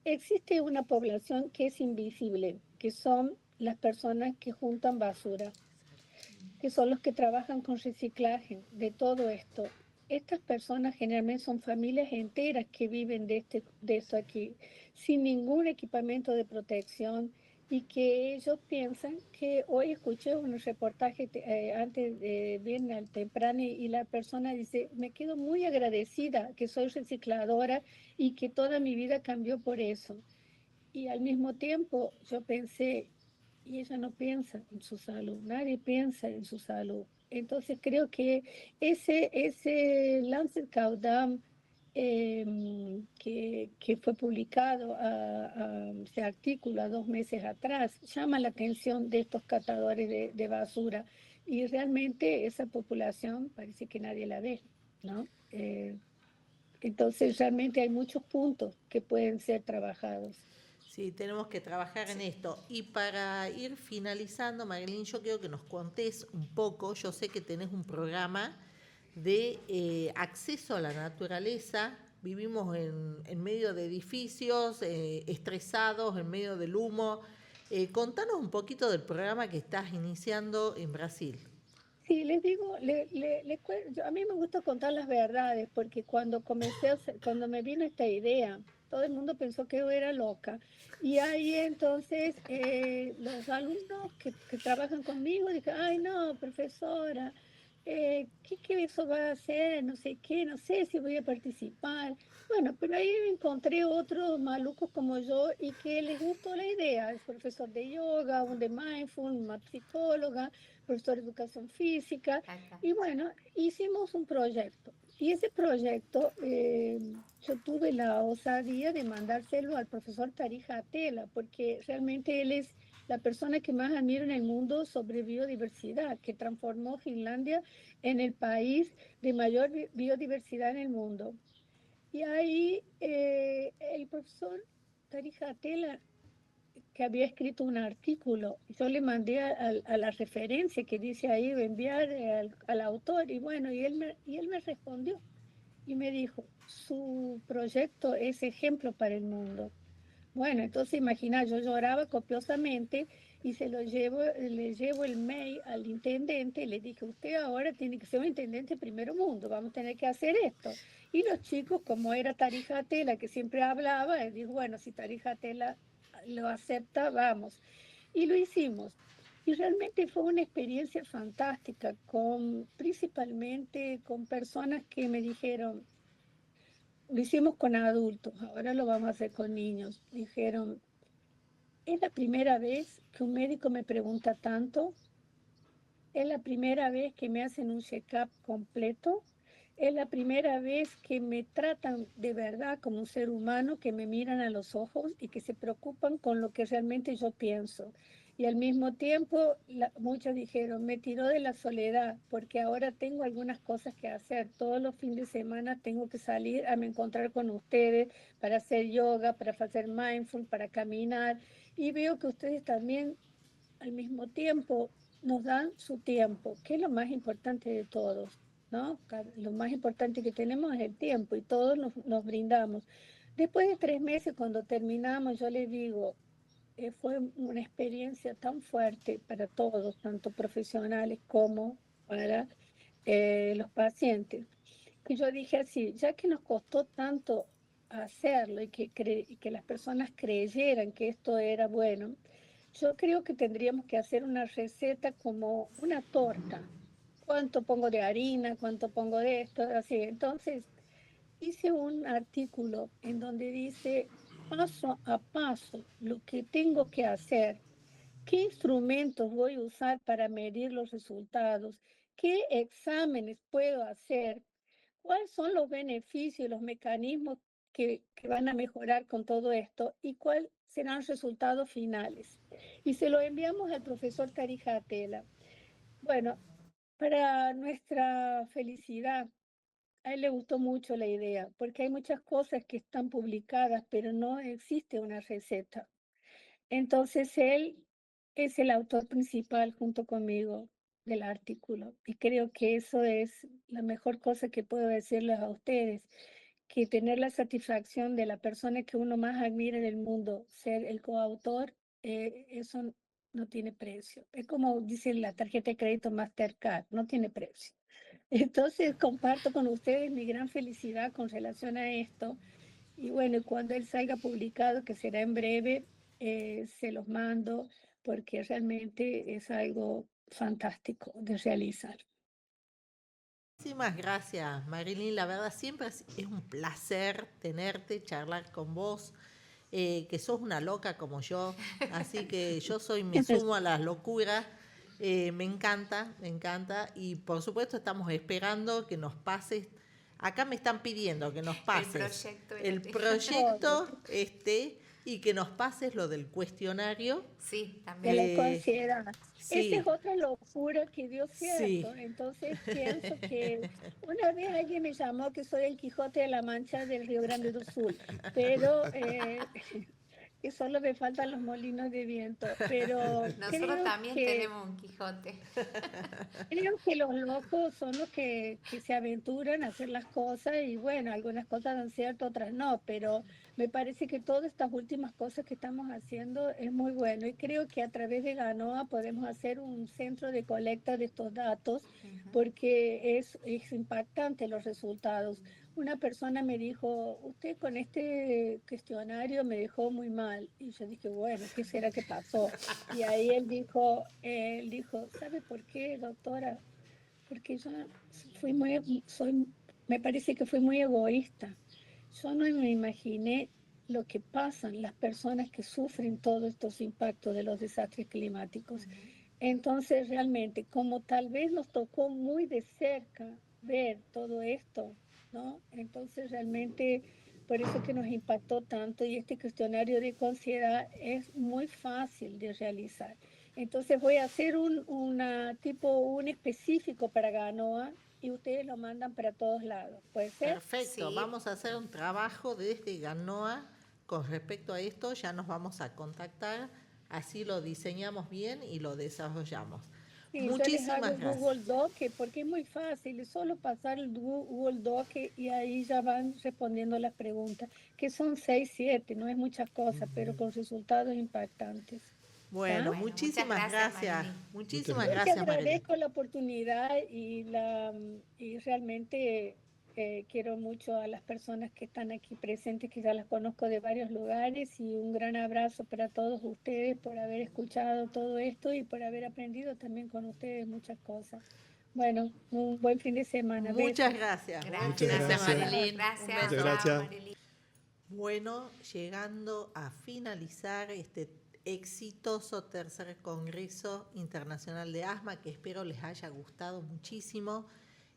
Existe una población que es invisible, que son las personas que juntan basura, que son los que trabajan con reciclaje de todo esto. Estas personas generalmente son familias enteras que viven de esto aquí, sin ningún equipamiento de protección, y que ellos piensan que hoy escuché un reportaje antes de bien al temprano y la persona dice, me quedo muy agradecida que soy recicladora y que toda mi vida cambió por eso. Y al mismo tiempo yo pensé, y ella no piensa en su salud, nadie piensa en su salud. Entonces creo que ese Lancet Caudam que fue publicado, ese artículo 2 meses atrás, llama la atención de estos catadores de basura y realmente esa población parece que nadie la ve, ¿no? Entonces realmente hay muchos puntos que pueden ser trabajados. Sí, tenemos que trabajar en esto. Y para ir finalizando, Marilyn, yo quiero que nos contés un poco, yo sé que tenés un programa de acceso a la naturaleza, vivimos en medio de edificios, estresados, en medio del humo. Contanos un poquito del programa que estás iniciando en Brasil. Sí, les digo, a mí me gusta contar las verdades, porque cuando cuando me vino esta idea, todo el mundo pensó que yo era loca. Y ahí entonces los alumnos que trabajan conmigo dijeron, ay no, profesora, ¿qué eso va a hacer? No sé qué, no sé si voy a participar. Bueno, pero ahí encontré otros malucos como yo y que les gustó la idea. Es profesor de yoga, un de mindful, una psicóloga, profesor de educación física. Y bueno, hicimos un proyecto. Y ese proyecto yo tuve la osadía de mandárselo al profesor Tarija Atela, porque realmente él es la persona que más admiro en el mundo sobre biodiversidad, que transformó Finlandia en el país de mayor biodiversidad en el mundo. Y ahí el profesor Tarija Atela, que había escrito un artículo, yo le mandé a la referencia que dice ahí, enviar al autor, y bueno, y él me respondió y me dijo, su proyecto es ejemplo para el mundo. Bueno, entonces imagina, yo lloraba copiosamente y le llevo el mail al intendente y le dije, usted ahora tiene que ser un intendente de primer mundo, vamos a tener que hacer esto. Y los chicos, como era Tarija Atela, que siempre hablaba, dijo, bueno, si Tarija Atela lo acepta, vamos. Y lo hicimos. Y realmente fue una experiencia fantástica, principalmente con personas que me dijeron, lo hicimos con adultos, ahora lo vamos a hacer con niños. Dijeron, es la primera vez que un médico me pregunta tanto, es la primera vez que me hacen un check-up completo, es la primera vez que me tratan de verdad como un ser humano, que me miran a los ojos y que se preocupan con lo que realmente yo pienso. Y al mismo tiempo, muchos dijeron, me tiró de la soledad, porque ahora tengo algunas cosas que hacer. Todos los fines de semana tengo que salir a me encontrar con ustedes para hacer yoga, para hacer mindful, para caminar. Y veo que ustedes también al mismo tiempo nos dan su tiempo, que es lo más importante de todos, ¿no? Lo más importante que tenemos es el tiempo y todos nos brindamos. Después de 3 meses, cuando terminamos, yo les digo, fue una experiencia tan fuerte para todos, tanto profesionales como para los pacientes, que yo dije así, ya que nos costó tanto hacerlo y que las personas creyeran que esto era bueno, yo creo que tendríamos que hacer una receta como una torta. ¿Cuánto pongo de harina? ¿Cuánto pongo de esto? Así. Entonces, hice un artículo en donde dice paso a paso lo que tengo que hacer, qué instrumentos voy a usar para medir los resultados, qué exámenes puedo hacer, cuáles son los beneficios y los mecanismos que van a mejorar con todo esto y cuáles serán los resultados finales. Y se lo enviamos al profesor Tarijatela. Bueno, para nuestra felicidad, a él le gustó mucho la idea, porque hay muchas cosas que están publicadas, pero no existe una receta. Entonces él es el autor principal junto conmigo del artículo y creo que eso es la mejor cosa que puedo decirles a ustedes, que tener la satisfacción de la persona que uno más admira en el mundo, ser el coautor, eso no tiene precio. Es como dice la tarjeta de crédito Mastercard, no tiene precio. Entonces comparto con ustedes mi gran felicidad con relación a esto. Y bueno, cuando él salga publicado, que será en breve, se los mando porque realmente es algo fantástico de realizar. Muchísimas gracias, Marilyn. La verdad, siempre es un placer tenerte, charlar con vos, que sos una loca como yo, así que me sumo a las locuras. Me encanta, y por supuesto estamos esperando que nos pases. Acá me están pidiendo que nos pases el proyecto y que nos pases lo del cuestionario. Sí, De también. la ansiedad. Sí. Esa es otra locura que dio cierto. Sí. Entonces pienso que una vez alguien me llamó que soy el Quijote de la Mancha del Río Grande do Sul, pero que solo me faltan los molinos de viento. Pero Nosotros también tenemos un Quijote. Creo que los locos son los que se aventuran a hacer las cosas y bueno, algunas cosas dan cierto, otras no, pero me parece que todas estas últimas cosas que estamos haciendo es muy bueno y creo que a través de GANOA podemos hacer un centro de colecta de estos datos porque es impactante los resultados. Una persona me dijo, usted con este cuestionario me dejó muy mal. Y yo dije, bueno, ¿qué será que pasó? Y ahí él dijo, ¿sabe por qué, doctora? Porque yo me parece que fui muy egoísta. Yo no me imaginé lo que pasan las personas que sufren todos estos impactos de los desastres climáticos. Entonces, realmente, como tal vez nos tocó muy de cerca ver todo esto, ¿no? Entonces, realmente, por eso que nos impactó tanto y este cuestionario de ansiedad es muy fácil de realizar. Entonces, voy a hacer un específico para GANOA y ustedes lo mandan para todos lados. ¿Puede ser? Perfecto, vamos a hacer un trabajo desde GANOA con respecto a esto, ya nos vamos a contactar, así lo diseñamos bien y lo desarrollamos. Sí, Muchísimas yo les hago gracias. Google Doc, porque es muy fácil, es solo pasar el Google Doc y ahí ya van respondiendo las preguntas, que son 6, 7, no es muchas cosas, pero con resultados impactantes. Bueno, muchísimas gracias. Muchísimas gracias, Te Marilyn. agradezco la oportunidad y realmente quiero mucho a las personas que están aquí presentes, que ya las conozco de varios lugares, y un gran abrazo para todos ustedes por haber escuchado todo esto y por haber aprendido también con ustedes muchas cosas. Bueno, un buen fin de semana. Muchas gracias. Muchas gracias. Marilyn. Gracias. Muchas gracias. Marilyn. Bueno, llegando a finalizar este exitoso tercer Congreso Internacional de Asma, que espero les haya gustado muchísimo.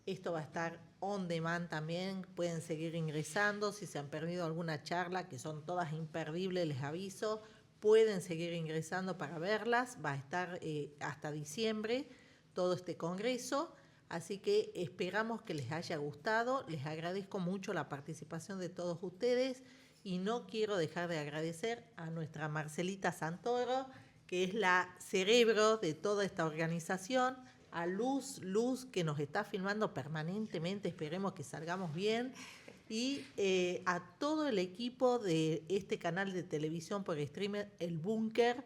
Esto va a estar on demand también, pueden seguir ingresando. Si se han perdido alguna charla, que son todas imperdibles, les aviso, pueden seguir ingresando para verlas. Va a estar hasta diciembre todo este congreso, así que esperamos que les haya gustado. Les agradezco mucho la participación de todos ustedes. Y no quiero dejar de agradecer a nuestra Marcelita Santoro, que es la cerebro de toda esta organización, a Luz, que nos está filmando permanentemente, esperemos que salgamos bien, y a todo el equipo de este canal de televisión por streamer, El Búnker,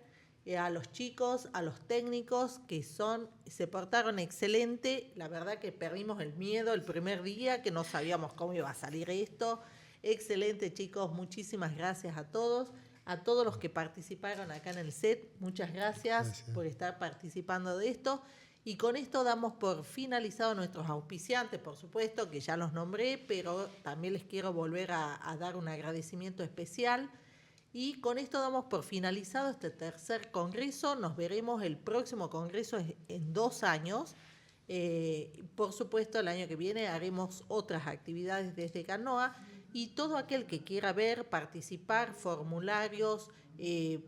a los chicos, a los técnicos que se portaron excelente. La verdad que perdimos el miedo el primer día, que no sabíamos cómo iba a salir esto. Excelente, chicos, muchísimas gracias a todos los que participaron acá en el set, muchas gracias por estar participando de esto. Y con esto damos por finalizado nuestros auspiciantes, por supuesto, que ya los nombré, pero también les quiero volver a dar un agradecimiento especial. Y con esto damos por finalizado este tercer congreso. Nos veremos el próximo congreso en 2 años. Por supuesto, el año que viene haremos otras actividades desde GANOA. Y todo aquel que quiera ver, participar, formularios,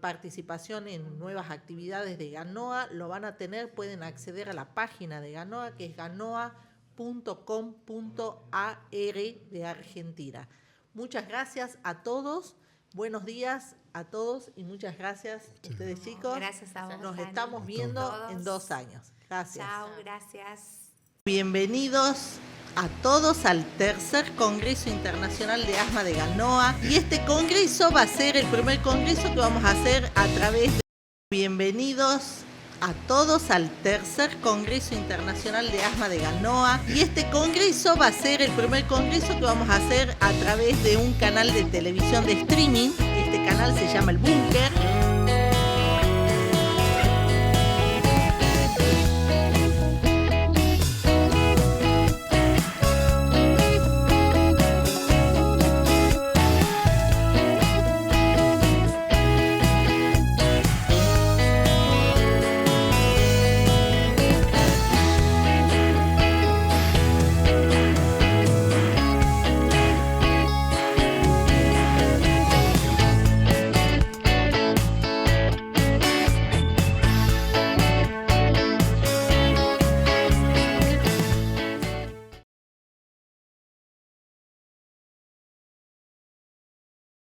participación en nuevas actividades de GANOA, lo van a tener, pueden acceder a la página de GANOA, que es ganoa.com.ar de Argentina. Muchas gracias a todos, buenos días a todos y muchas gracias a ustedes, chicos. Gracias a vos, Nos Dani. estamos viendo Todos. en 2 años. Gracias. Chao, gracias. Bienvenidos a todos al tercer Congreso Internacional de Asma de GANOA. Y este congreso va a ser el primer congreso que vamos a hacer a través de... Bienvenidos a todos al tercer Congreso Internacional de Asma de GANOA. Y este congreso va a ser el primer congreso que vamos a hacer a través de un canal de televisión de streaming. Este canal se llama El Búnker.